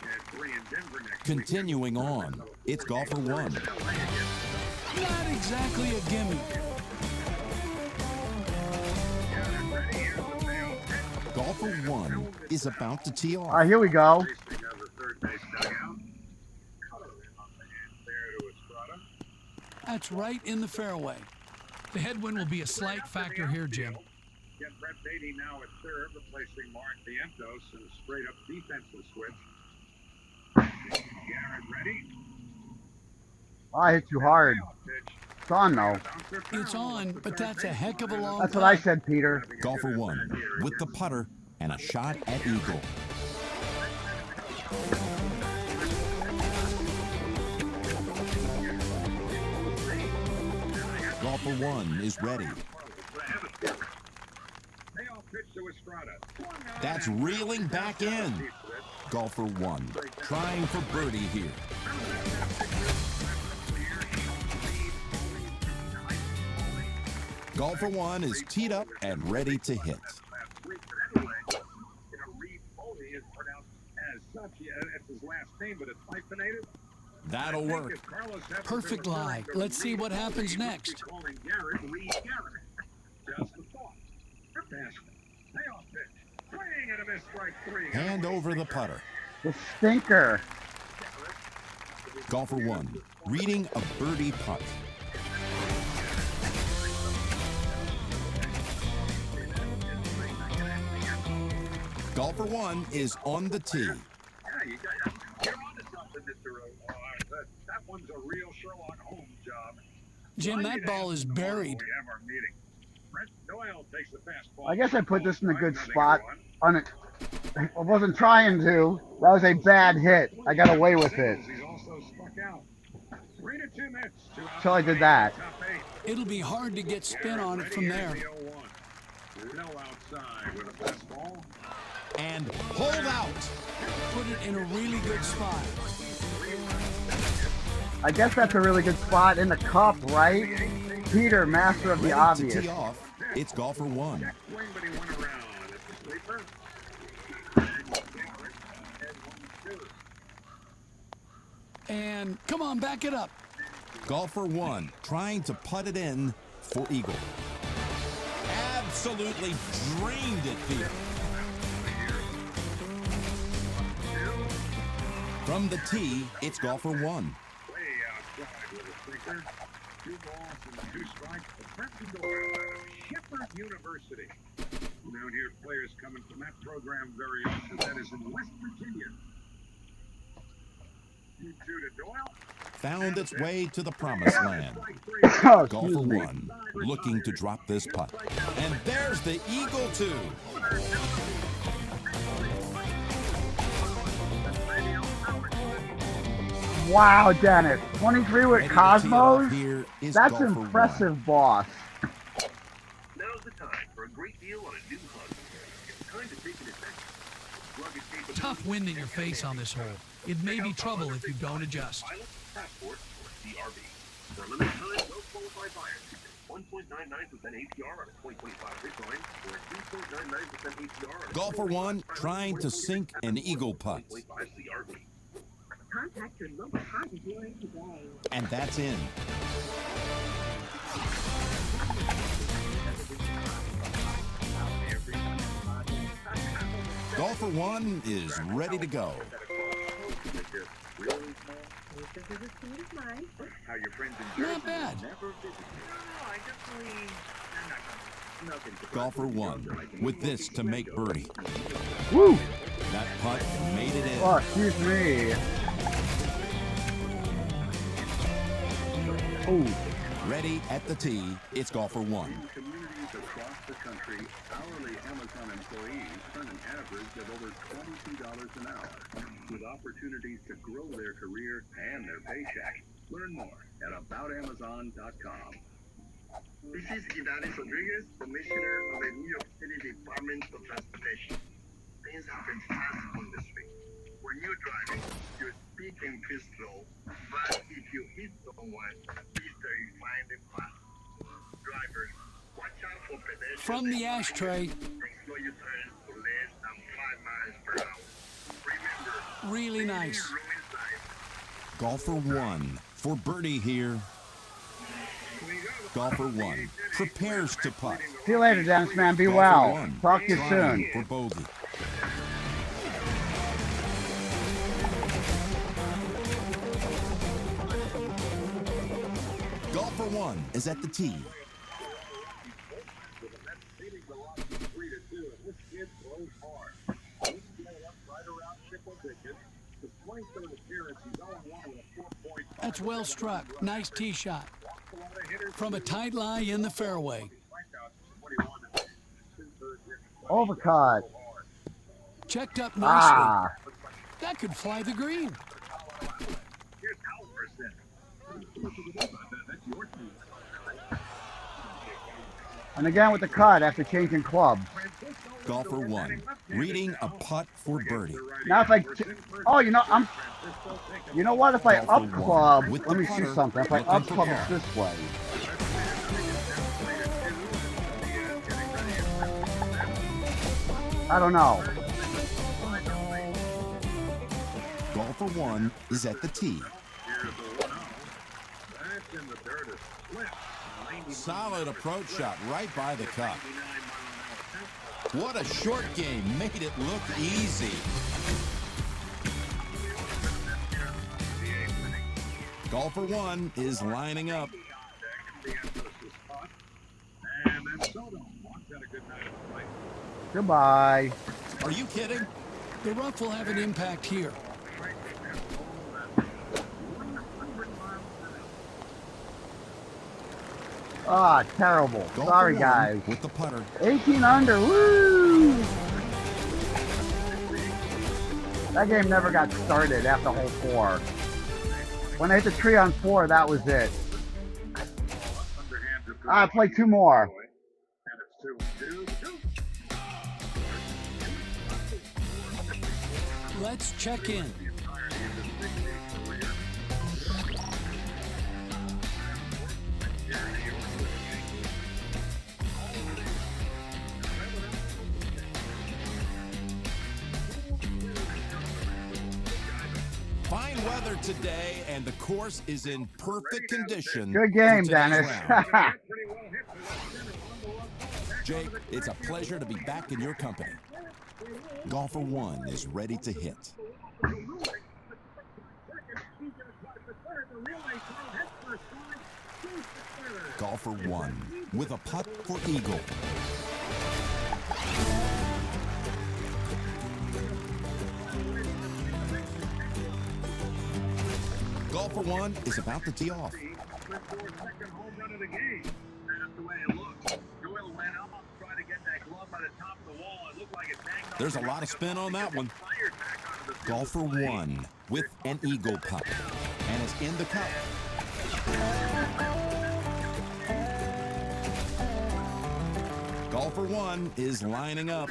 and 3 in Denver next week. Continuing on, it's golfer one. Not exactly a gimme. Golfer one is about to tee All off. right, here we go. Racing of the third base dugout. Color in on the hand there to Estrada. That's right in the fairway. The headwind will be a slight factor here, Jim. Get Brett Beatty now at third, replacing Mark Vientos in a straight-up defensive switch. Garrett ready. Oh, I hit you hard. Pitch. It's on, though. It's on, but that's a heck of a long That's what I putt. said, Peter. Golfer one with the putter and a shot at eagle. Golfer one is ready. Payoff pitch to Estrada. That's reeling back in. Golfer one trying for birdie here. Golfer one is teed up and ready to hit. It's his last name, but it's hyphenated. That'll work. Perfect lie. Let's see what happens next. Calling Garrett Reed Garrett. Just a thought. Payoff pitch. Swing and a miss, strike 3. Hand over the putter. The stinker. Golfer one reading a birdie putt. Golfer one is on the tee. Yeah, you're onto something, Mr. That one's a real Sherlock Holmes job. Jim, that ball is buried. We have our meeting. Brett Doyle takes the fastball. I guess I put this in a good spot. I wasn't trying to. That was a bad hit. I got away with it. He's also struck out. 3-2 Mets. Until I did that. It'll be hard to get spin on it from there. No outside with a fastball. And hold out. Put it in a really good spot. I guess that's a really good spot in the cup, right? Peter, master of the Ready to obvious. tee off, it's golfer one. Swing, but he went around. It's a sleeper. And come on, back it up. Golfer one trying to putt it in for eagle. Absolutely drained it here. From the tee, it's golfer one. Way outside with a sinker. 2 balls and 2 strikes. The Brett Doyle out of Shepherd University. We don't hear players coming from that program very often. That is in West Virginia. 2-2 to Doyle. Found its way to the promised land. Oh, Golfer excuse me. one looking to drop this putt. And there's the eagle two. Wow, Dennis. 23 with Ready to tee it off Cosmos? here is That's golfer one. impressive, boss. Now's the time for a great deal on a new hunt. It's time to take an adventure. Rugged capability. Tough wind in your face on this hole. It may be trouble if you don't adjust. Pilot Passport or CRV. For a limited time, no qualified buyers can get 1.99% APR on a 2025 Bitcoin or a 3.99% APR on a Golfer one trying to sink an eagle putt. 2025 CRV. Contact your local Honda dealer today. And that's in. Golfer 1 is ready to go. How your friends in Not bad. Golfer 1 with this to make birdie. Woo! That putt made it in. Oh, excuse me. Ooh. Ready at the tee, it's Golfer 1. communities across the country, hourly Amazon employees earn an average of over $22 an hour, with opportunities to grow their career and their paycheck. Learn more at aboutamazon.com. This is Idalis Rodriguez, Commissioner of the New York City Department of Transportation. Things happen fast on the street. When you're driving, your speed can feel slow, but if you hit someone, please verify the path. Drivers, watch out for pedestrians. From the ashtray. And slow your turns to less than 5 miles per hour. Remember, Really nice. ruins life. Golfer 1 for birdie here. Golfer 1 prepares to putt. See you later, Dennis, man. Be Golfer well. 1 Talk to you trying soon. for bogey. Golfer 1 is at the tee. That's well struck. Nice tee shot. From a tight lie in the fairway. Overcut. Checked up nicely. Ah. That could fly the green. And again with the cut after changing clubs. Golfer 1 reading a putt for birdie. Now if I, oh, you know what? If I up club, With let the me see putter, something. If I looking up for club par. it this way. I don't know. Golfer 1 is at the tee. Solid approach shot right by the cup. What a short game. Made it look easy. Golfer 1 is lining up. Goodbye. Are you kidding? The rough will have an impact here. Ah, terrible. Golfer Sorry, 1 guys. with the putter. 18 under. Woo! That game never got started after hole 4. When I hit the tree on 4, that was it. I played 2 more. Let's check in. Fine weather today, and the course is in perfect condition. Good for game, today's Dennis. round. Jake, it's a pleasure to be back in your company. Golfer 1 is ready to hit. Golfer 1 with a putt for eagle. Golfer 1 is about to tee off. There's a lot of spin on that one. Golfer 1 with an eagle putt, and it's in the cup. Golfer 1 is lining up.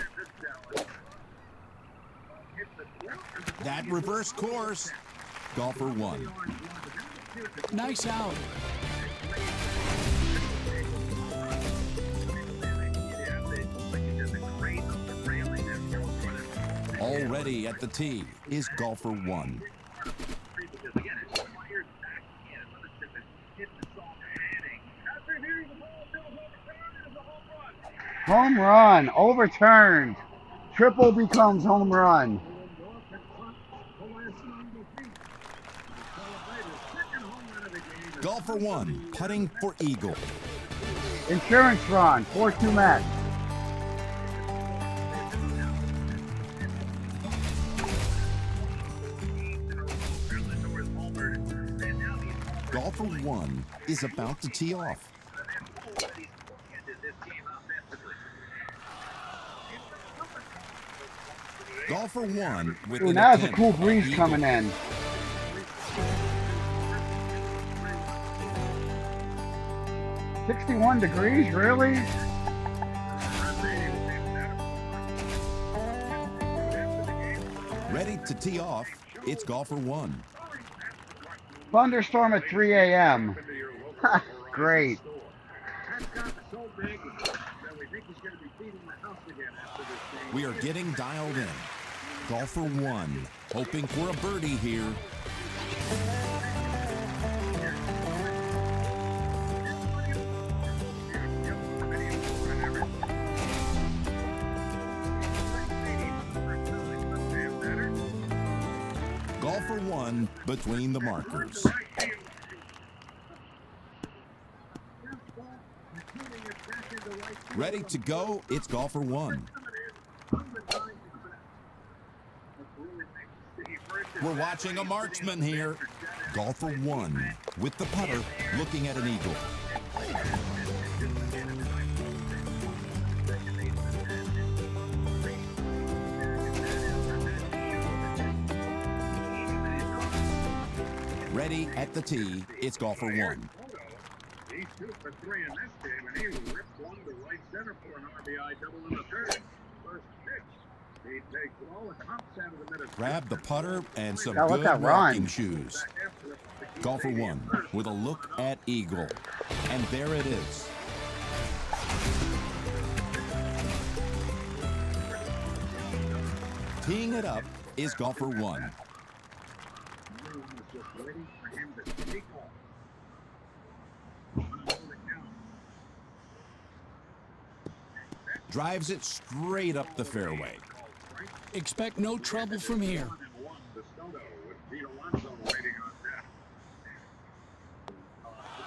That reverse course. Golfer 1. Nice out. Already at the tee is Golfer 1. Home run. Overturned. Triple becomes home run. Golfer 1, putting for eagle. Insurance run. 4-2 match. Golfer 1 is about to tee off. Golfer 1 with Ooh, an now there's a attempt cool at breeze eagle. coming in. $61, really? Ready to tee off, it's golfer 1. Thunderstorm at 3 a.m. Great. We are getting dialed in. Golfer 1, hoping for a birdie here. Golfer 1 between the markers. Ready to go, it's golfer 1. We're watching a marksman here. Golfer 1 with the putter, looking at an eagle. Ready at the tee, it's golfer 1. He's 2 for 3 in this game, and he ripped one to right center for an RBI double in the third. First pitch. He takes all the tops out of the middle. Grab the putter and some Now let good that walking run. shoes. Golfer 1 with a look at eagle. And there it is. Teeing it up is golfer 1. Drives it straight up the fairway. Expect no trouble from here.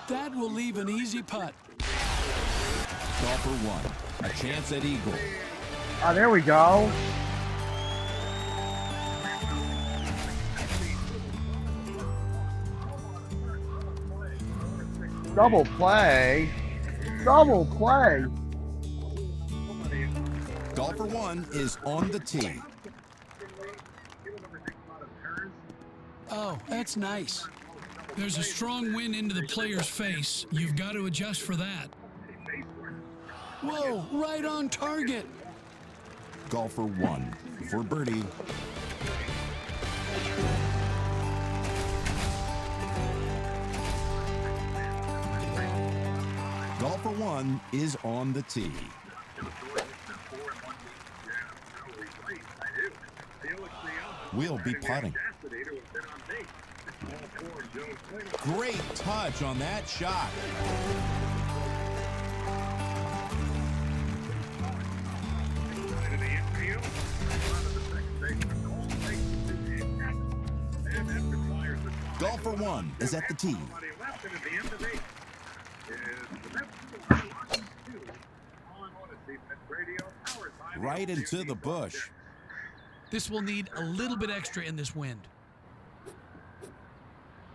That will leave an easy putt. Golfer 1, a chance at eagle. Oh, there we go. Double play. Double play. Golfer 1 is on the tee. Oh, that's nice. There's a strong wind into the player's face. You've got to adjust for that. Whoa, right on target. Golfer 1 for birdie. Golfer 1 is on the tee. We'll be putting. Great touch on that shot. Golfer 1 is at the tee. Right into the bush. This will need a little bit extra in this wind.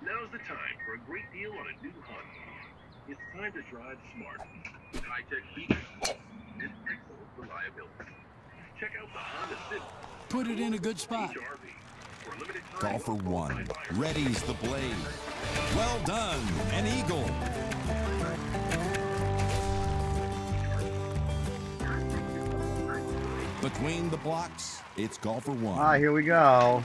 Now's the time for a great deal on a new Honda. It's time to drive smart. With high-tech features and excellent reliability. Check out the Honda Civic. Put it in a good spot. HRV. For a limited time, Golfer 1 readies the blade. Well done, an eagle. Between the blocks, it's golfer 1. Ah, here we go.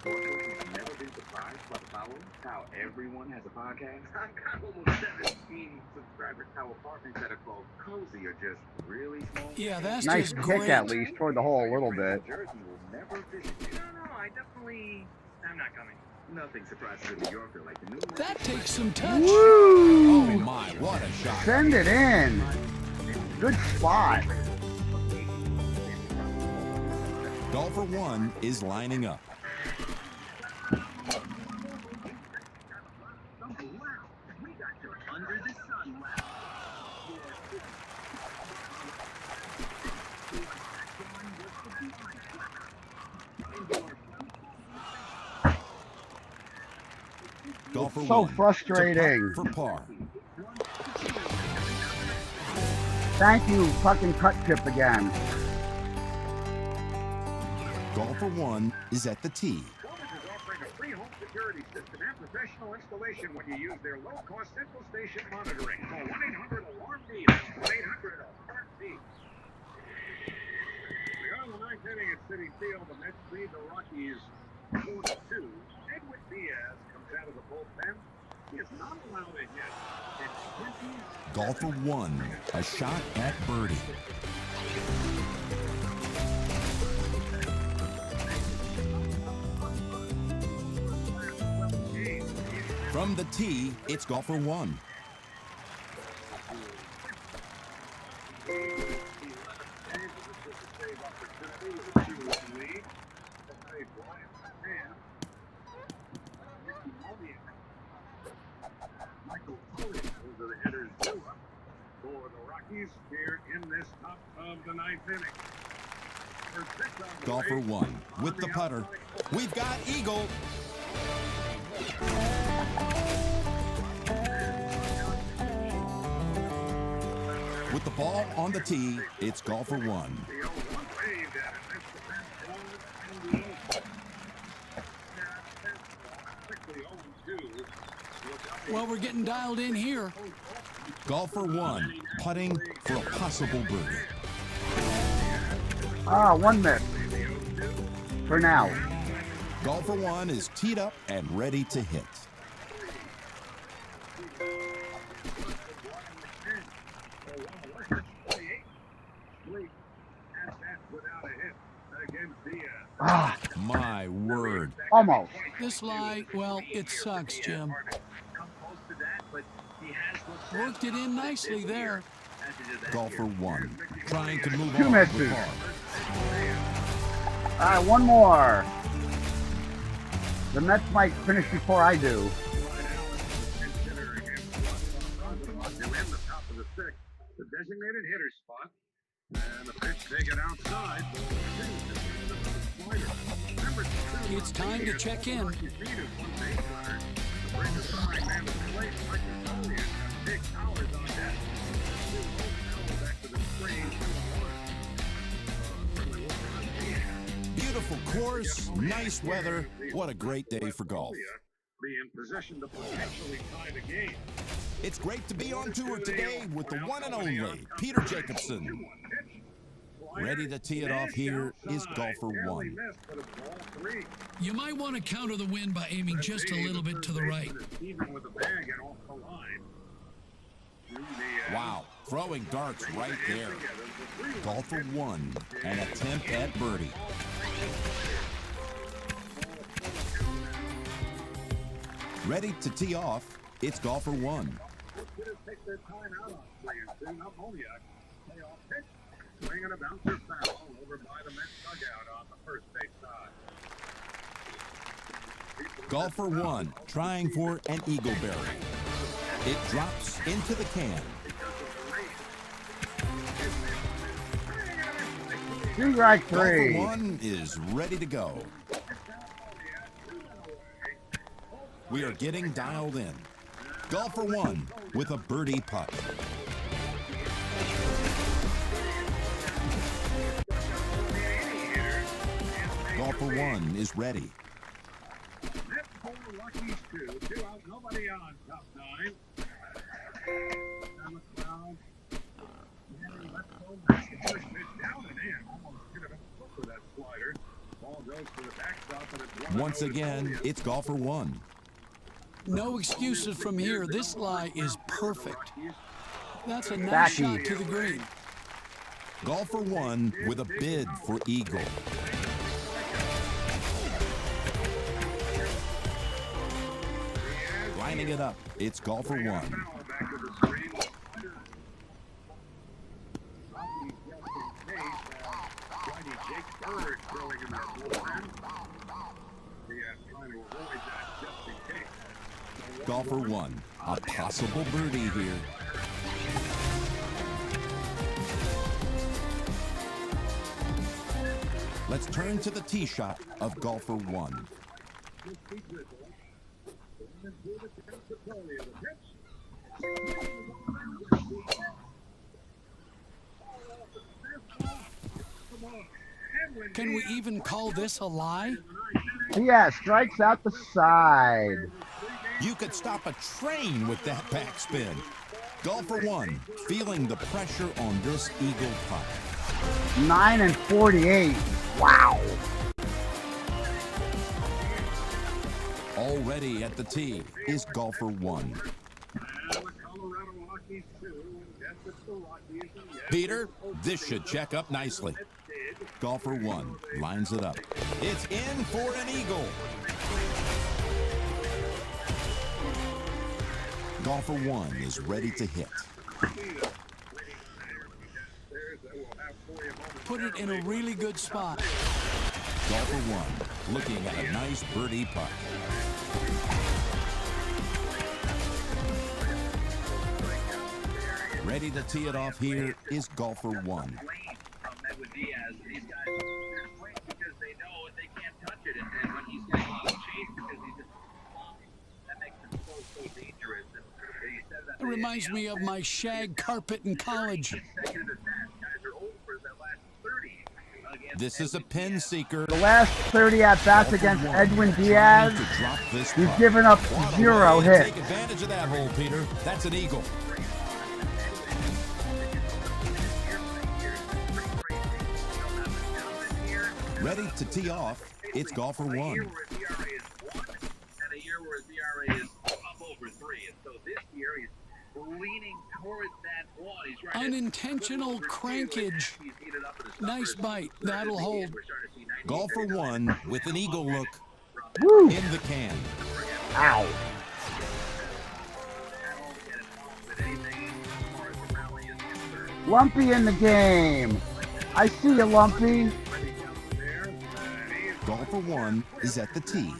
Never been surprised by the following? How everyone has a podcast? I've got almost 17 subscribers. How apartments that are called cozy are just really small. Yeah, that's Nice just kick great. at least toward the hole a little bit. Jersey will never visit you. No, I'm not coming. Nothing surprises a New Yorker like the new That takes some touch. Oh Woo! my, what a shot. Send it in. Good spot. Golfer 1 is lining up. Under the sun lap. Golfer So 1 frustrating. to putt for par. Thank you, fucking cut tip again. Golfer 1 is at the tee. Bonus is offering a free home security system and professional installation when you use their low-cost central station monitoring. Call 1-800-ALARM-B. That's 1-800-ALARM-B. We go to the ninth inning at City Field. The Mets lead the Rockies 4-2. Edwin Diaz comes out of the bullpen. He is not allowed a hit. Golfer 1, a shot at birdie. From the tee, it's golfer 1. Here in this top of the ninth inning. Golfer 1 with the putter. We've got eagle. With the ball on the tee, it's golfer 1. Well, we're getting dialed in here. Golfer 1 putting for a possible birdie. One miss. For now. Golfer 1 is teed up and ready to hit. My word. Almost. This lie, well, it sucks, Jim. Worked it in nicely there. Golfer 1 trying to move 2 on misses. with par. All right, one more. The Mets might finish before I do. The designated hitter spot. And the pitch taken outside. It's time to check in. Beautiful course, nice weather. What a great day for golf. Be in position to potentially tie the game. It's great to be on tour today with the one and only Peter Jacobson. Ready to tee it off here is golfer 1. You might want to counter the wind by aiming just a little bit to the right. Wow, throwing darts right there. Golfer 1, an attempt at birdie. Ready to tee off, it's golfer 1. Swinging a bouncer foul over by the Mets dugout on the first base side. Golfer 1 trying for an eagle berry. It drops into the can. Strike Golfer 3. 1 is ready to go. We are getting dialed in. Golfer 1 with a birdie putt. Golfer 1 is ready. Two out, nobody on top 9. Down the crowd. Let's go. That's the first pitch down and in. Almost hit him in the foot with that slider. Ball goes to the backstop and it's Once again, it's golfer 1. No excuses from here. This lie is perfect. That's a nice Backy. shot to the green. Golfer 1 with a bid for eagle. Lining it up, it's golfer one. Back to the screen. Jake Bird throwing in that bullpen. Trying to avoid that just in case. Golfer one, a possible birdie here. Let's turn to the tee shot of golfer one. Can we even call this a lie? Yeah, strikes out the side. You could stop a train with that backspin. Golfer one, feeling the pressure on this eagle putt. 9 and 48. Wow. Already at the tee is golfer one. Peter, this should check up nicely. Golfer one lines it up. It's in for an eagle. Golfer one is ready to hit. Put it in a really good spot. Golfer one looking at a nice birdie putt. Ready to tee it off here is golfer one. It reminds me of my shag carpet in college. This is a pin seeker. The last 30 at-bats against Edwin Diaz, he's given up 0 hits. Take advantage of that hole, Peter. That's an eagle. Ready to tee off, it's golfer one. Unintentional crankage. Nice bite. That'll hold. Golfer one with an eagle look. Woo. In the can. Ow. Lumpy in the game. I see you, Lumpy. Golfer one is at the tee.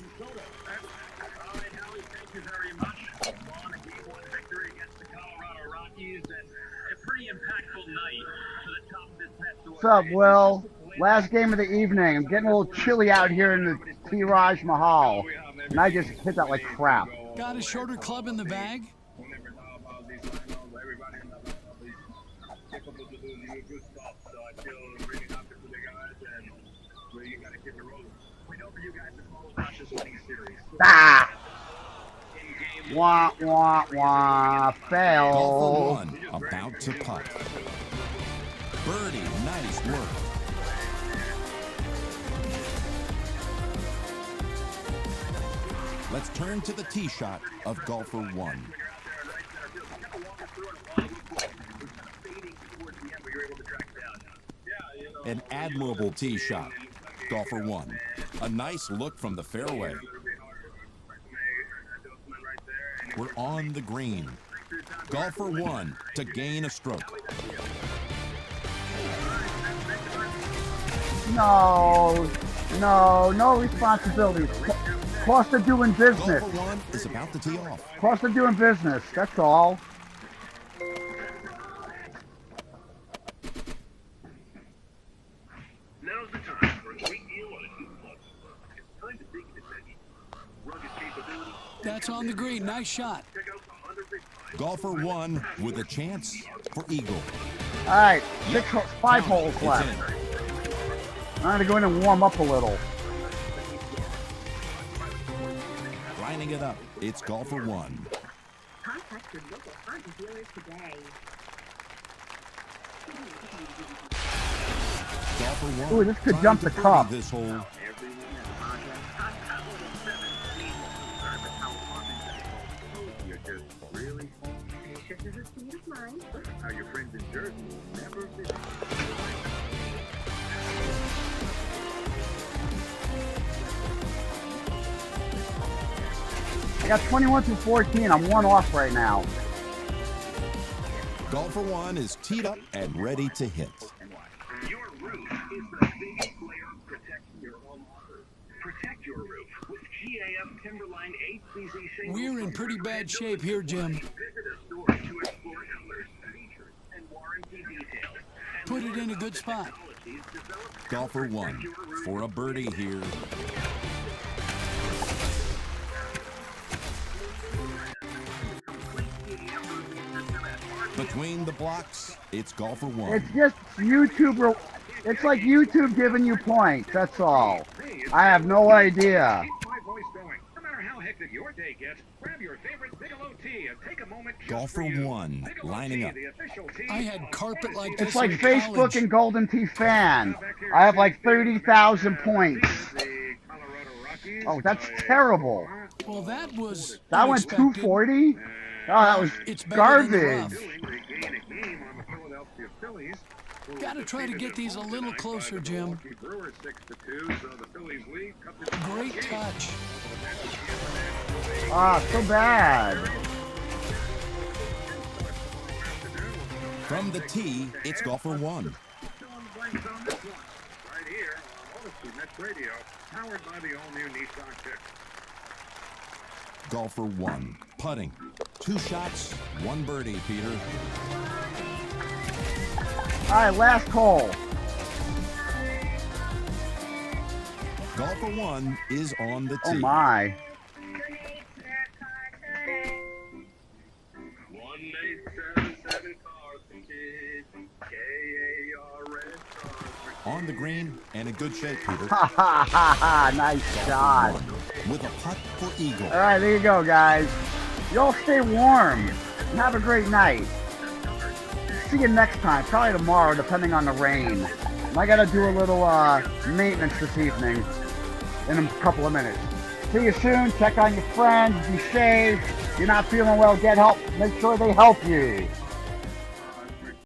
What's up, Will? Last game of the evening. I'm getting a little chilly out here in the T. Raj Mahal. And I just hit that like crap. Got a shorter club in the bag? Ah! Wah, wah, wah. Fail. Golfer one about to putt. Birdie, nice work. Let's turn to the tee shot of golfer one. An admirable tee shot. Golfer one. A nice look from the fairway. We're on the green. Golfer one to gain a stroke. No responsibilities. Cost of doing business. Golfer one is about to tee off. Cost of doing business, that's all. Now's the time for a great deal on a new club. It's time to dig into that rugged capability. That's on the green. Nice shot. Check out the 100 big five. Golfer one with a chance for eagle. All right, 5 holes It's left. in. I'm gonna go in and warm up a little. Lining it up, it's golfer one. Contact your local Honda dealers today. Golfer one. Ooh, this could trying jump to the birdie cup. This hole. You're just really This is a speed of mine. how your friends in Jersey will never visit. I got 21 through 14. I'm one off right now. Golfer 1 is teed up and ready to hit. Your roof is the biggest layer of protection your home offers. Protect your roof with GAF Timberline HPC shingles. We're in pretty bad shape here, Jim. Visit a store to explore colors, features, and warranty details. And Put it in a good spot. technologies developed Golfer 1 for a birdie here. Between the blocks, it's Golfer 1. It's just YouTube. It's like YouTube giving you points. That's all. I have no idea. Keep my voice going. No matter how hectic your day gets, grab your favorite Bigelow tea and take a moment just Golfer for you. 1 Bigelow lining tea, up. the official tea I had of carpet like It's this like in Facebook college. and Golden Tee fans. I have like 30,000 points. the Colorado Rockies. Oh, that's terrible. Well, that was That went unexpected. 240? Oh, that was It's better than the garbage. rough. Doing to gain a game on the Philadelphia Phillies. who Gotta try to defeated get these a them little tonight closer, by the Jim. Milwaukee Brewers 6-2, so the Phillies lead comes to Great 4 games. touch. Ah, so bad. From the tee, it's Golfer 1. Fill in the blanks on this one, right here on Odyssey Mets Radio, powered by the all-new Nissan Kick. Golfer 1 putting. 2 shots, 1 birdie, Peter. All right, last hole. Golfer 1 is on the tee. Oh my. 1877 Carson Kid, KARS On the green and in good shape, Peter. Ha ha ha ha. Nice shot. With a putt for eagle. All right, there you go, guys. You all stay warm and have a great night. See you next time, probably tomorrow, depending on the rain. I gotta do a little maintenance this evening in a couple of minutes. See you soon. Check on your friends. Be safe. If you're not feeling well, get help. Make sure they help you.